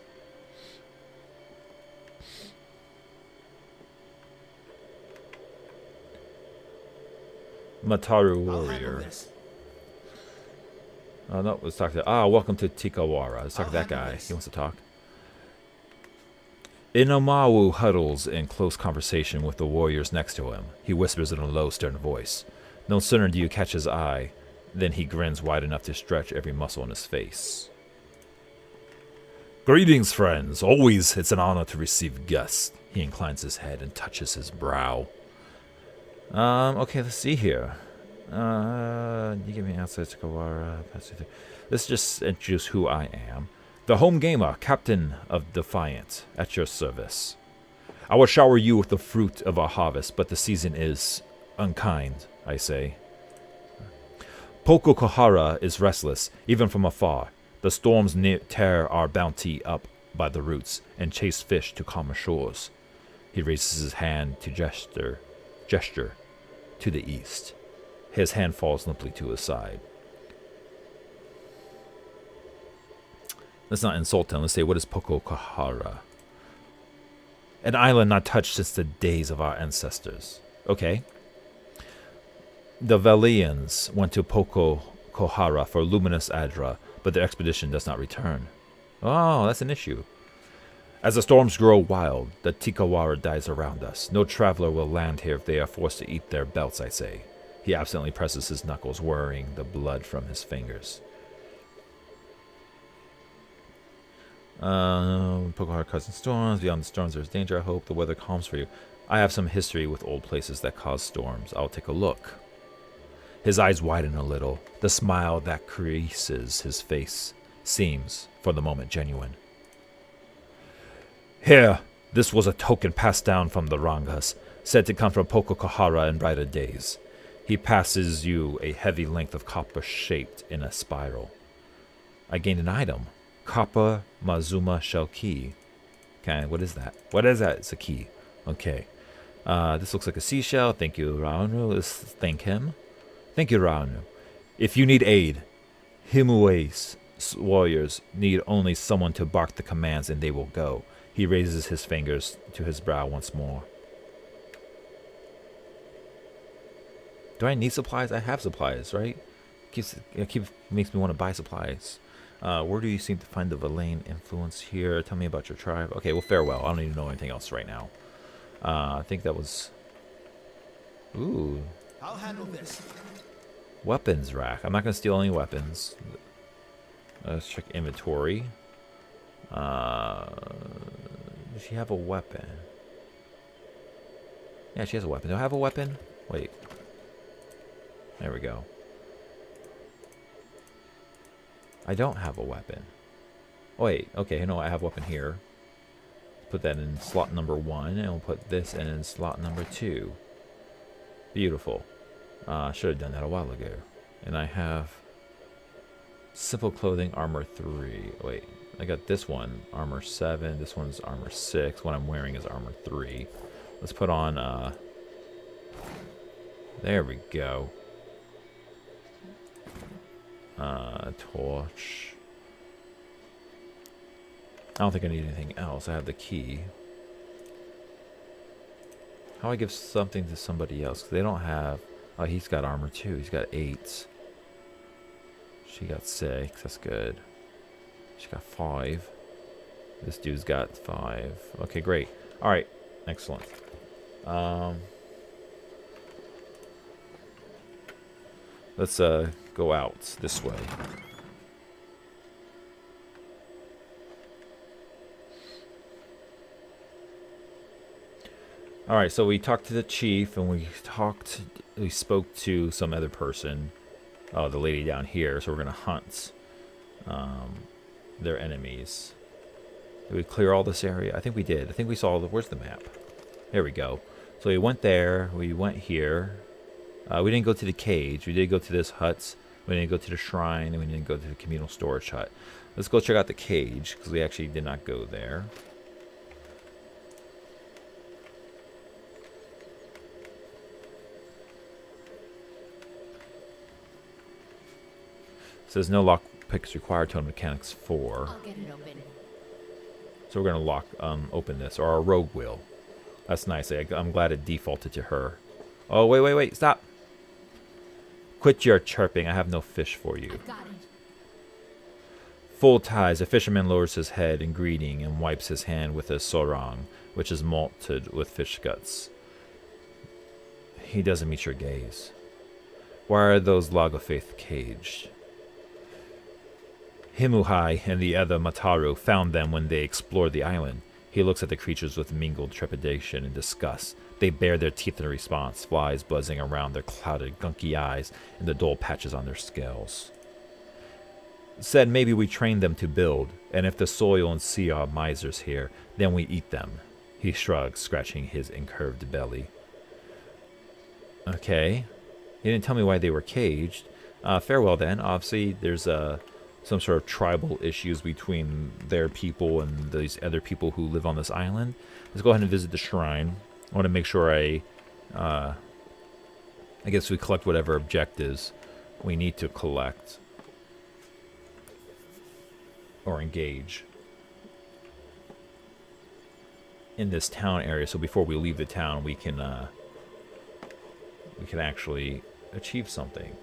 Mataru Warrior. Oh, no, let's talk to... welcome to Tikawara. Let's talk to that guy. He wants to talk. Inomawu huddles in close conversation with the warriors next to him. He whispers in a low, stern voice. No sooner do you catch his eye than he grins wide enough to stretch every muscle in his face. Greetings, friends. Always it's an honor to receive guests. He inclines his head and touches his brow. Okay, let's see here. You give me outside Tikawara. Let's just introduce who I am. The home gamer, Captain of Defiant, at your service. I will shower you with the fruit of our harvest, but the season is unkind, I say. Poko Kohara is restless, even from afar. The storms tear our bounty up by the roots and chase fish to calmer shores. He raises his hand to gesture to the east. His hand falls limply to his side. Let's not insult him. Let's say, what is Poko Kohara? An island not touched since the days of our ancestors. Okay. The Valians went to Poko Kohara for luminous Adra, but their expedition does not return. Oh, that's an issue. As the storms grow wild, the Tikawara dies around us. No traveler will land here if they are forced to eat their belts, I say. He absently presses his knuckles, worrying the blood from his fingers. Pokehard causing storms. Beyond the storms, there's danger. I hope the weather calms for you. I have some history with old places that cause storms. I'll take a look. His eyes widen a little. The smile that creases his face seems, for the moment, genuine. Here, this was a token passed down from the Rangas, said to come from Poko Kohara in brighter days. He passes you a heavy length of copper shaped in a spiral. I gained an item. Copper Mazuma Shell Key. Okay, what is that? What is that? It's a key. Okay. This looks like a seashell. Thank you, Raunu. Let's thank him. Thank you, Raunu. If you need aid, Himue's warriors need only someone to bark the commands and they will go. He raises his fingers to his brow once more. Do I need supplies? I have supplies, right? It makes me want to buy supplies. Where do you seem to find the Valain influence here? Tell me about your tribe. Okay, well, farewell. I don't need to know anything else right now. I think that was... Ooh. I'll handle this. Weapons rack. I'm not going to steal any weapons. Let's check inventory. Does she have a weapon? Yeah, she has a weapon. Do I have a weapon? Wait. There we go. I don't have a weapon. Wait, okay, no, I have a weapon here. Put that in slot number 1, and we'll put this in slot number 2. Beautiful. Should have done that a while ago. And I have simple clothing, armor 3. Wait, I got this one, armor 7. This one's armor 6. What I'm wearing is armor 3. Let's put on, there we go. Torch. I don't think I need anything else. I have the key. How do I give something to somebody else? 'Cause they don't have... Oh, he's got armor too. He's got 8. She got 6. That's good. She got 5. This dude's got 5. Okay, great. Alright. Excellent. Let's go out this way. Alright, so we talked to the chief, and we spoke to some other person. Oh, the lady down here. So we're gonna hunt their enemies. Did we clear all this area? I think we did. I think we saw where's the map? There we go. So we went there, we went here. We didn't go to the cage. We did go to this hut. We didn't go to the shrine, and we didn't go to the communal storage hut. Let's go check out the cage, because we actually did not go there. It says no lock picks required, tone mechanics 4. I'll get it open. So we're gonna open this, or our rogue will. That's nice. I'm glad it defaulted to her. Oh, wait, stop. Quit your chirping. I have no fish for you. I've got it. Full ties. A fisherman lowers his head in greeting and wipes his hand with a sorang, which is malted with fish guts. He doesn't meet your gaze. Why are those log of faith caged? Himuhai and the other Mataru found them when they explored the island. He looks at the creatures with mingled trepidation and disgust. They bare their teeth in response, flies buzzing around their clouded, gunky eyes and the dull patches on their scales. Said maybe we train them to build, and if the soil and sea are misers here, then we eat them. He shrugs, scratching his incurved belly. Okay. He didn't tell me why they were caged. Farewell then. Obviously, there's some sort of tribal issues between their people and these other people who live on this island. Let's go ahead and visit the shrine. I want to make sure I guess we collect whatever objectives we need to collect or engage in this town area. So before we leave the town, we can actually achieve something.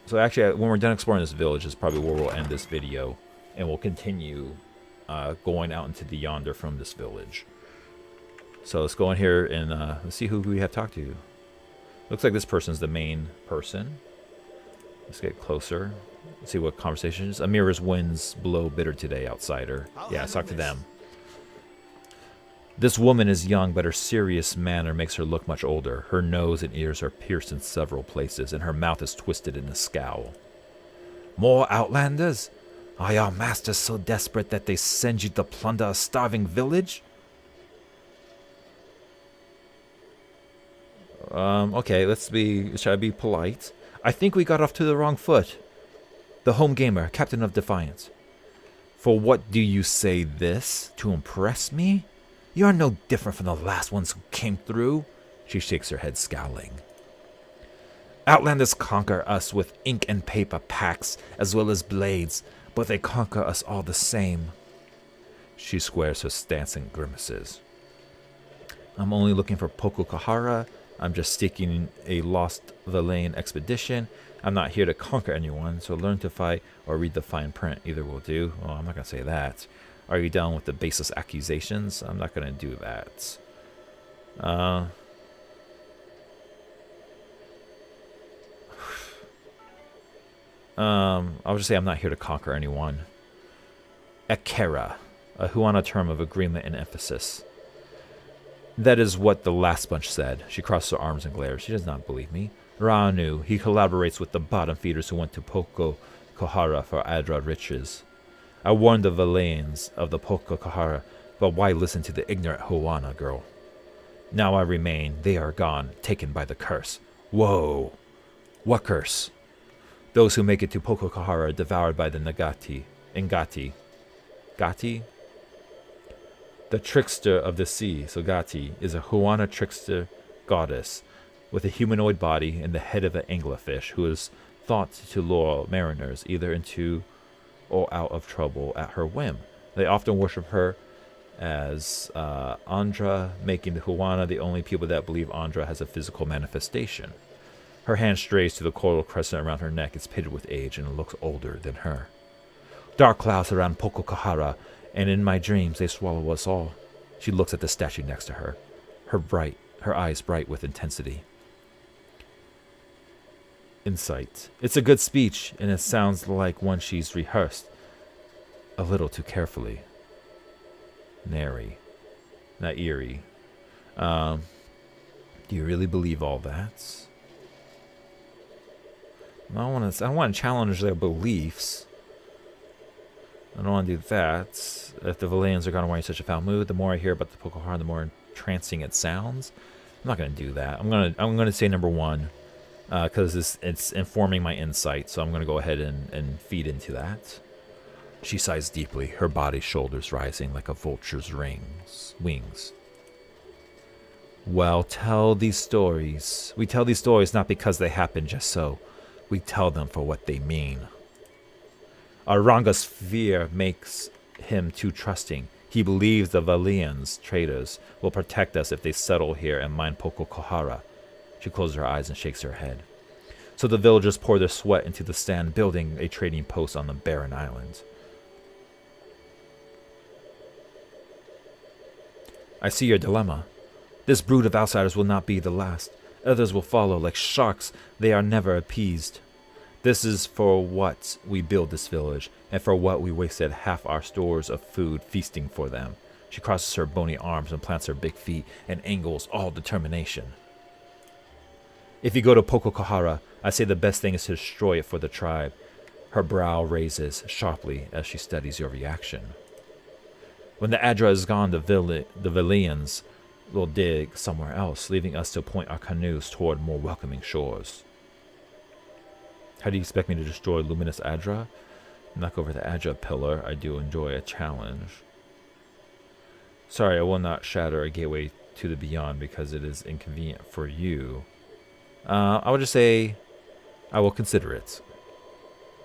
So actually, when we're done exploring this village, is probably where we'll end this video, and we'll continue going out into the yonder from this village. So let's go in here and let's see who we have talked to. Looks like this person's the main person. Let's get closer. Let's see what conversations. Amira's winds blow bitter today, outsider. Yeah, let's talk to them. This woman is young, but her serious manner makes her look much older. Her nose and ears are pierced in several places, and her mouth is twisted in a scowl. More outlanders? Are your masters so desperate that they send you to plunder a starving village? Okay, shall I be polite? I think we got off to the wrong foot. The home gamer, captain of Defiance. For what do you say this? To impress me? You are no different from the last ones who came through. She shakes her head, scowling. Outlanders conquer us with ink and paper packs, as well as blades, but they conquer us all the same. She squares her stance and grimaces. I'm only looking for Pokokahara. I'm just seeking a lost Valayan expedition. I'm not here to conquer anyone, so learn to fight or read the fine print. Either will do. Well, I'm not going to say that. Are you down with the baseless accusations? I'm not going to do that. I'll just say I'm not here to conquer anyone. Ekera, a Huana term of agreement and emphasis. That is what the last bunch said. She crossed her arms and glared. She does not believe me. Ranu, he collaborates with the bottom feeders who went to Poko Kohara for Adra riches. I warned the Valaeans of the Poko Kohara, but why listen to the ignorant Huana girl? Now I remain. They are gone, taken by the curse. Whoa! What curse? Those who make it to Poko Kohara are devoured by the Ngati. Gati? The trickster of the sea, so Gati, is a Huana trickster goddess with a humanoid body and the head of an anglerfish who is thought to lure mariners either into or out of trouble at her whim. They often worship her as Andra, making the Huana the only people that believe Andra has a physical manifestation. Her hand strays to the coral crescent around her neck. It's pitted with age and looks older than her. Dark clouds surround Poko Kohara, and in my dreams they swallow us all. She looks at the statue next to her, her eyes bright with intensity. Insight. It's a good speech, and it sounds like one she's rehearsed a little too carefully. Nary. Not eerie. Do you really believe all that? I don't want to challenge their beliefs. I don't want to do that. If the Valaeans are gone away in such a foul mood, the more I hear about the Poko, the more entrancing it sounds. I'm not going to do that. I'm going to say number one, because it's informing my insight. So I'm going to go ahead and feed into that. She sighs deeply, her body's shoulders rising like a vulture's wings. Well, tell these stories. We tell these stories not because they happen just so. We tell them for what they mean. Aranga's fear makes him too trusting. He believes the Valaeans, traitors, will protect us if they settle here and mine Poko Kohara. She closes her eyes and shakes her head. So the villagers pour their sweat into the sand, building a trading post on the barren island. I see your dilemma. This brood of outsiders will not be the last. Others will follow like sharks. They are never appeased. This is for what we build this village, and for what we wasted half our stores of food feasting for them. She crosses her bony arms and plants her big feet and angles all determination. If you go to Poko Kohara, I say the best thing is to destroy it for the tribe. Her brow raises sharply as she studies your reaction. When the Adra is gone, the Valaeans will dig somewhere else, leaving us to point our canoes toward more welcoming shores. How do you expect me to destroy Luminous Adra? Knock over the Adra pillar. I do enjoy a challenge. Sorry, I will not shatter a gateway to the beyond because it is inconvenient for you. I would just say I will consider it.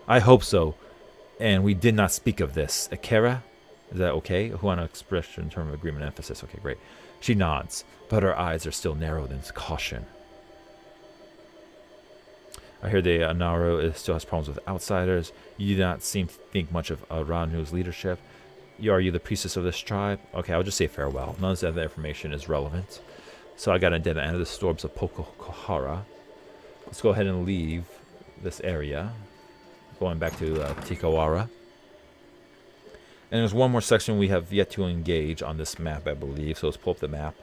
I hope so. And we did not speak of this. Ekera? Is that okay? Huana expression in terms of agreement and emphasis. Okay, great. She nods, but her eyes are still narrowed in caution. I hear the Anaro still has problems with outsiders. You do not seem to think much of Ranu's leadership. Are you the priestess of this tribe? Okay, I'll just say farewell. None of that information is relevant. So I got to dead end of the storms of Poko Kohara. Let's go ahead and leave this area. Going back to Tikawara. And there's one more section we have yet to engage on this map, I believe. So let's pull up the map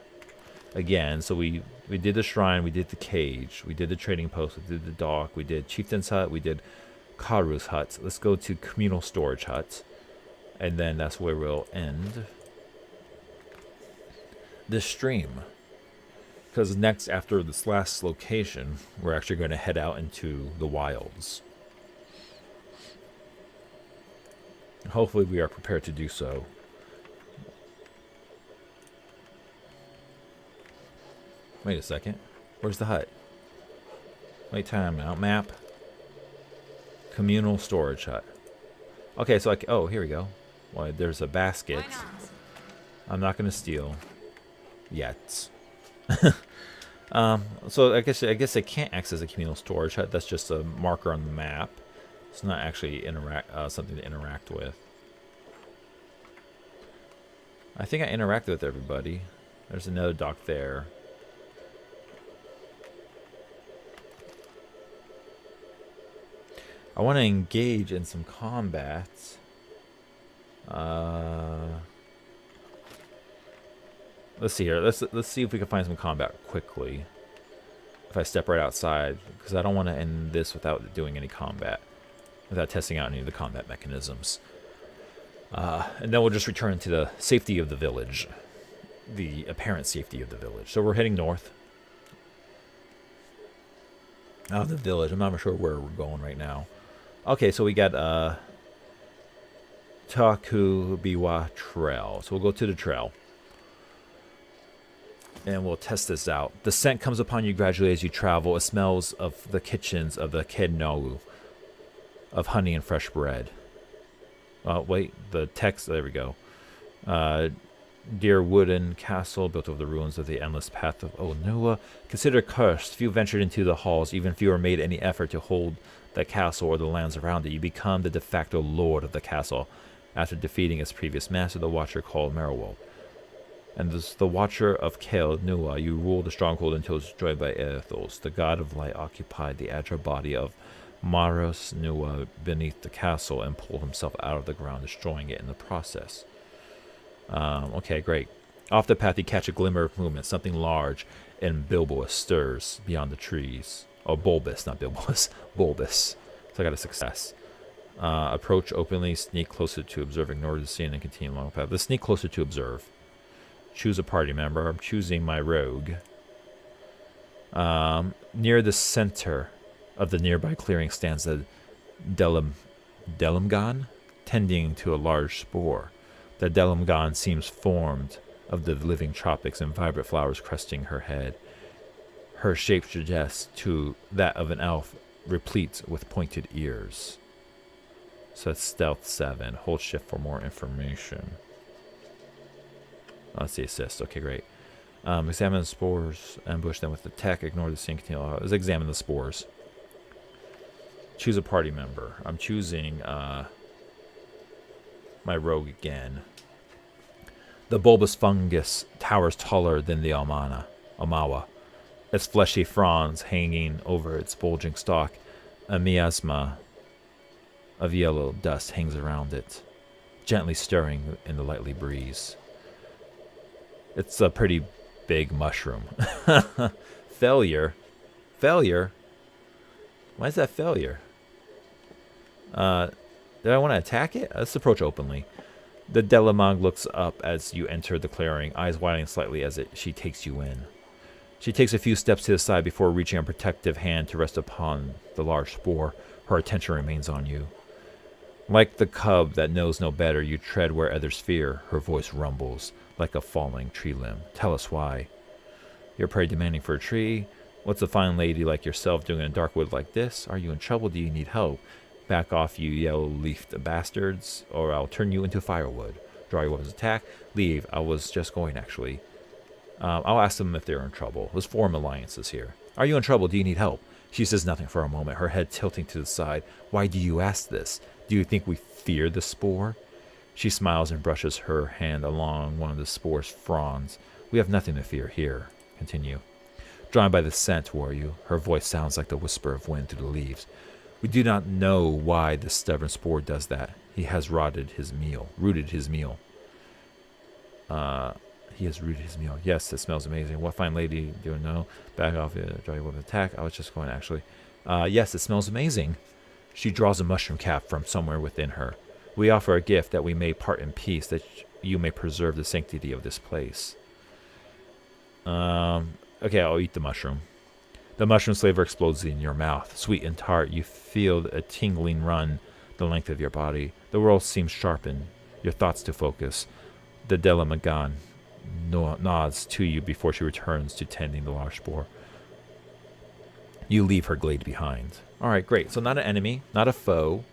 again. So we did the shrine, we did the cage, we did the trading post, we did the dock, we did Chieftain's hut, we did Karu's hut. Let's go to communal storage hut. And then that's where we'll end this stream. Because next, after this last location, we're actually going to head out into the wilds. Hopefully we are prepared to do so. Wait a second. Where's the hut? Wait, time out. Map. Communal storage hut. Okay, so oh, here we go. Well, there's a basket. Why not? I'm not going to steal. Yet. So I guess I can't access a communal storage hut. That's just a marker on the map. It's not actually something to interact with. I think I interacted with everybody. There's another dock there. I want to engage in some combat. Let's see here. Let's see if we can find some combat quickly. If I step right outside, because I don't want to end this without doing any combat, without testing out any of the combat mechanisms. And then we'll just return to the safety of the village, the apparent safety of the village. So we're heading north. Out of the village. I'm not sure where we're going right now. Okay, so we got Takawara Trail. So we'll go to the trail. And we'll test this out. The scent comes upon you gradually as you travel. It smells of the kitchens of the Caed Nua, of honey and fresh bread. Wait, the text, there we go. Dear wooden castle built over the ruins of the endless path of Nua. Considered cursed, few ventured into the halls, even fewer made any effort to hold the castle or the lands around it. You become the de facto lord of the castle after defeating its previous master, the Watcher called Merowald. And as the Watcher of Caed Nua, you ruled the stronghold until it was destroyed by Eothas. The god of light occupied the agile body of Maros Nua beneath the castle and pulled himself out of the ground, destroying it in the process. Okay, great. Off the path, you catch a glimmer of movement. Something large and bulbous stirs beyond the trees. Oh, bulbous, not bulbous. Bulbous. So I got a success. Approach openly, sneak closer to observe, ignore the scene, and continue along the path. Let's sneak closer to observe. Choose a party member. I'm choosing my rogue. Near the center of the nearby clearing stands a Delimgan, tending to a large spore. The Delimgan seems formed of the living tropics and vibrant flowers cresting her head. Her shape suggests to that of an elf, replete with pointed ears. So that's stealth 7. Hold shift for more information. Oh, that's the assist. Okay, great. Examine the spores, ambush them with the tech, ignore the scene, continue. Let's examine the spores. Choose a party member. I'm choosing my rogue again. The bulbous fungus towers taller than the Amawa. Its fleshy fronds hanging over its bulging stalk. A miasma of yellow dust hangs around it, gently stirring in the lightly breeze. It's a pretty big mushroom. Failure? Failure? Why is that failure? Did I want to attack it? Let's approach openly. The Delimang looks up as you enter the clearing, eyes widening slightly as she takes you in. She takes a few steps to the side before reaching a protective hand to rest upon the large spore. Her attention remains on you. Like the cub that knows no better, you tread where others fear. Her voice rumbles like a falling tree limb. Tell us why. Your prey demanding for a tree? What's a fine lady like yourself doing in a dark wood like this? Are you in trouble? Do you need help? Back off, you yellow-leafed bastards, or I'll turn you into firewood. Draw your weapons, attack. Leave. I was just going, actually. I'll ask them if they're in trouble. Let's form alliances here. Are you in trouble? Do you need help? She says nothing for a moment, her head tilting to the side. Why do you ask this? Do you think we fear the spore? She smiles and brushes her hand along one of the spore's fronds. We have nothing to fear here. Continue. Drawn by the scent, were you? Her voice sounds like the whisper of wind through the leaves. We do not know why the stubborn spore does that. He has rooted his meal. He has rooted his meal. Yes, it smells amazing. What fine lady do you know? Back off, draw your weapon, attack. I was just going, actually. Yes, it smells amazing. She draws a mushroom cap from somewhere within her. We offer a gift that we may part in peace, that you may preserve the sanctity of this place. Okay, I'll eat the mushroom. The mushroom flavor explodes in your mouth. Sweet and tart, you feel a tingling run the length of your body. The world seems sharpened, your thoughts to focus. The Delimang nods to you before she returns to tending the large spore. You leave her glade behind. Alright, great. So not an enemy, not a foe.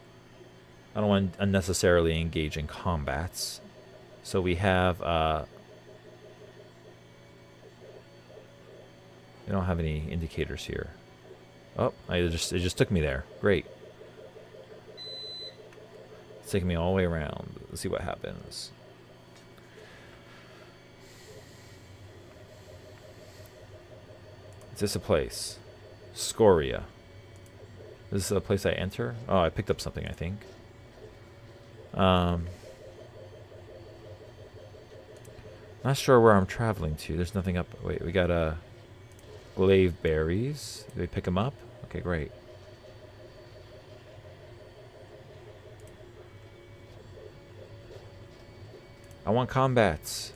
I don't want to unnecessarily engage in combats. So we have... we don't have any indicators here. Oh, it just took me there. Great. It's taking me all the way around. Let's see what happens. Is this a place? Scoria. This is a place I enter. Oh, I picked up something, I think. Not sure where I'm traveling to. There's nothing up. Wait, we got glaive berries. Did we pick them up? Okay, great. I want combats.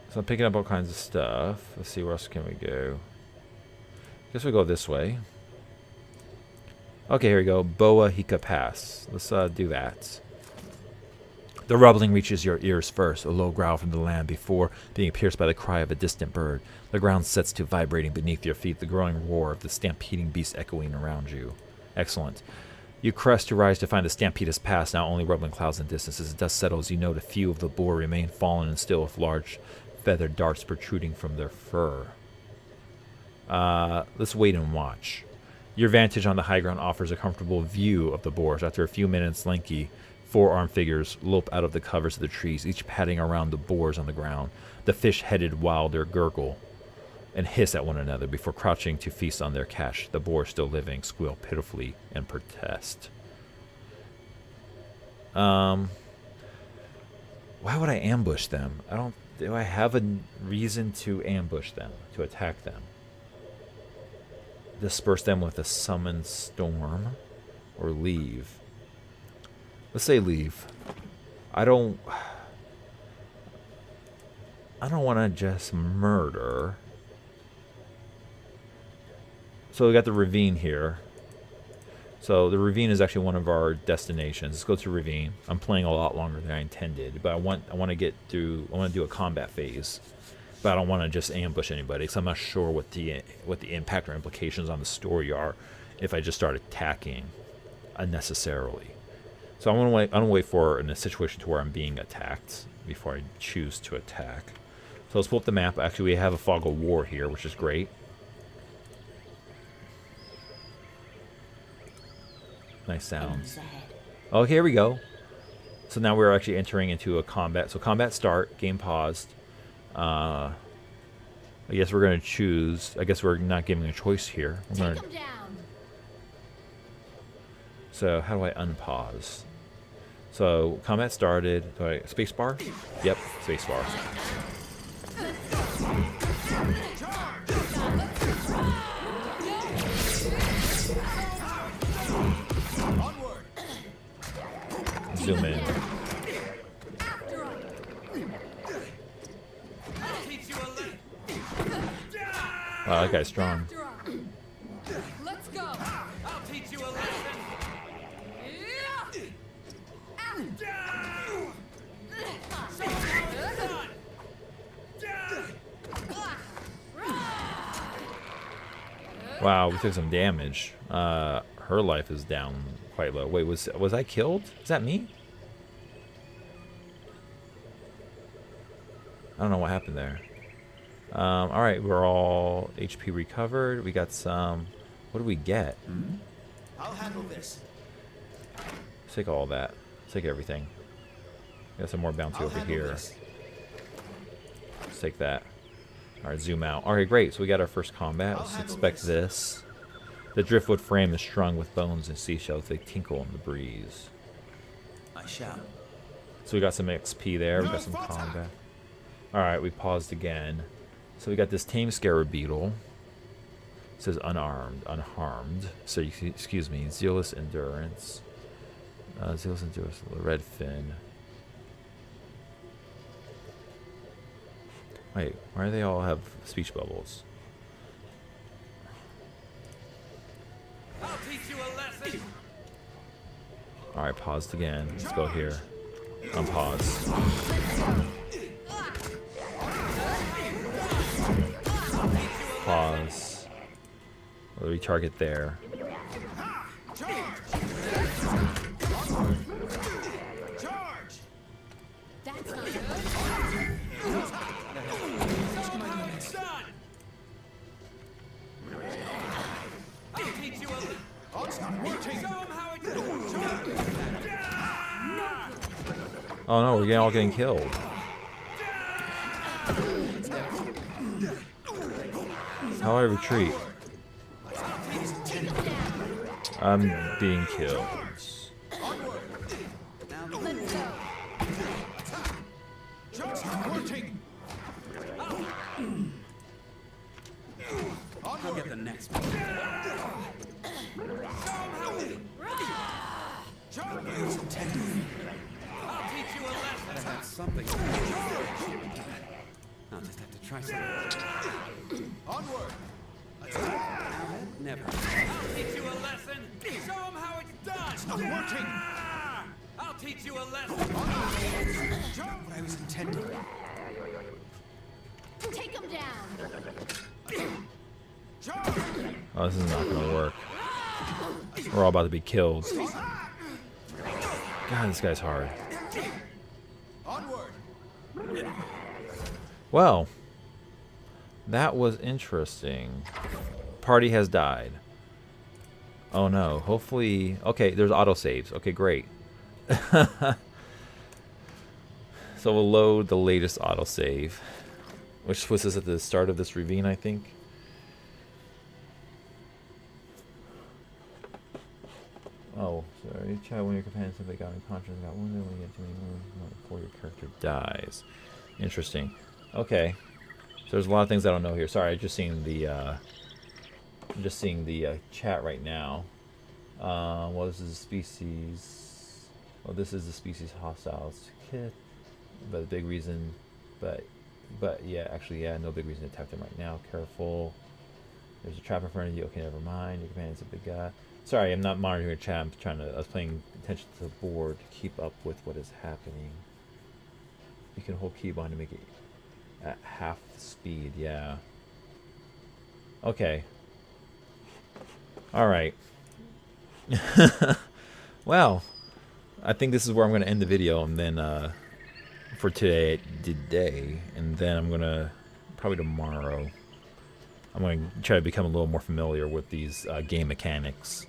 So I'm picking up all kinds of stuff. Let's see, where else can we go? Guess we go this way. Okay, here we go. Boa Hika Pass. Let's do that. The rumbling reaches your ears first, a low growl from the land before being pierced by the cry of a distant bird. The ground sets to vibrating beneath your feet, the growing roar of the stampeding beast echoing around you. Excellent. You crest to rise to find the stampede has passed, now only rumbling clouds in distance. As the dust settles, you note a few of the boar remain fallen and still with large feathered darts protruding from their fur. Let's wait and watch. Your vantage on the high ground offers a comfortable view of the boars. After a few minutes, lanky, four-armed figures lope out of the covers of the trees, each padding around the boars on the ground. The fish-headed wilder gurgle and hiss at one another before crouching to feast on their catch. The boars, still living, squeal pitifully and protest. Why would I ambush them? Do I have a reason to ambush them, to attack them? Disperse them with a summoned storm, or leave? Let's say leave. I don't want to just murder. So we got the ravine here. So the ravine is actually one of our destinations. Let's go to ravine. I'm playing a lot longer than I intended, but I want to get through. I want to do a combat phase, but I don't want to just ambush anybody because I'm not sure what the impact or implications on the story are if I just start attacking unnecessarily. So I want to wait for in a situation to where I'm being attacked before I choose to attack. So let's pull up the map. Actually, we have a fog of war here, which is great. Nice sounds. Oh, here we go. So now we're actually entering into a combat. So combat start, game paused. I guess we're going to choose. I guess we're not giving a choice here. We're gonna, so how do I unpause? So combat started. Do I spacebar? Yep, spacebar. Zoom in. Wow, that guy's strong. Let's go. I'll teach you a lesson. Wow, we took some damage. Her life is down quite low. Wait, was I killed? Is that me? I don't know what happened there. Alright, we're all HP recovered. We got some... What do we get? I'll handle this. Let's take all that. Let's take everything. Got some more bounty over here. Let's take that. Alright, zoom out. Alright, great. So we got our first combat. Let's inspect this. The driftwood frame is strung with bones and seashells. They tinkle in the breeze. I shall. So we got some XP there. We got some combat. Alright, we paused again. So we got this tame scarab beetle. It says unarmed, unharmed. So excuse me, zealous endurance. Zealous endurance, red fin. Wait, why do they all have speech bubbles? I'll teach you a lesson. Alright, paused again. Let's go here. Unpause. Pause. We'll retarget there. That's not good. I'll teach you a lesson. Show 'em how it's done. Oh no, we're all getting killed. How do I retreat? I'm being killed. Let's go. I'll get the next one. I'll teach you a lesson. Gotta have something. I'll just have to try something. Onward. Never. I'll teach you a lesson. Show them how it's done. It's not working. I'll teach you a lesson. What I was intending. Take him down. Oh, this is not gonna work. We're all about to be killed. God, this guy's hard. Onward. Well, that was interesting. Party has died. Oh no, hopefully... Okay, there's autosaves. Okay, great. So we'll load the latest autosave, which was at the start of this ravine, I think. Oh, sorry. Chat when your companion simply got unconscious and got wounded when you get too many wounds before your character dies. Interesting. Okay. So there's a lot of things I don't know here. Sorry, I'm just seeing the chat right now. Well, this is a species. Well, this is the species hostile to Kith, but the big reason, but yeah, actually, yeah, no big reason to attack them right now. Careful. There's a trap in front of you. Okay, never mind. Your companion's a big guy. Sorry, I'm not monitoring your chat. I was paying attention to the board to keep up with what is happening. You can hold keybind to make it at half the speed. Yeah. Okay. All right. Well, I think this is where I'm going to end the video, and then for today, and then I'm gonna probably tomorrow. I'm going to try to become a little more familiar with these game mechanics,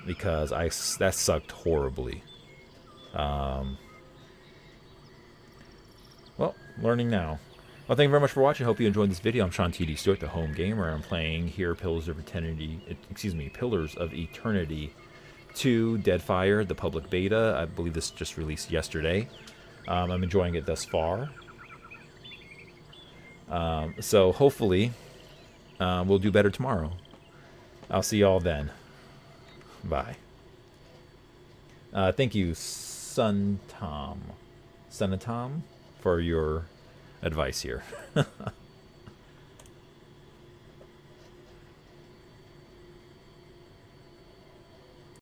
because that sucked horribly. Well, learning now. Well, thank you very much for watching. Hope you enjoyed this video. I'm Sean TD Stewart, the home gamer. I'm playing here Pillars of Eternity. Pillars of Eternity 2 Deadfire, the public beta. I believe this just released yesterday. I'm enjoying it thus far. So hopefully we'll do better tomorrow. I'll see y'all then. Bye. Thank you, Sun Tom, for your advice here.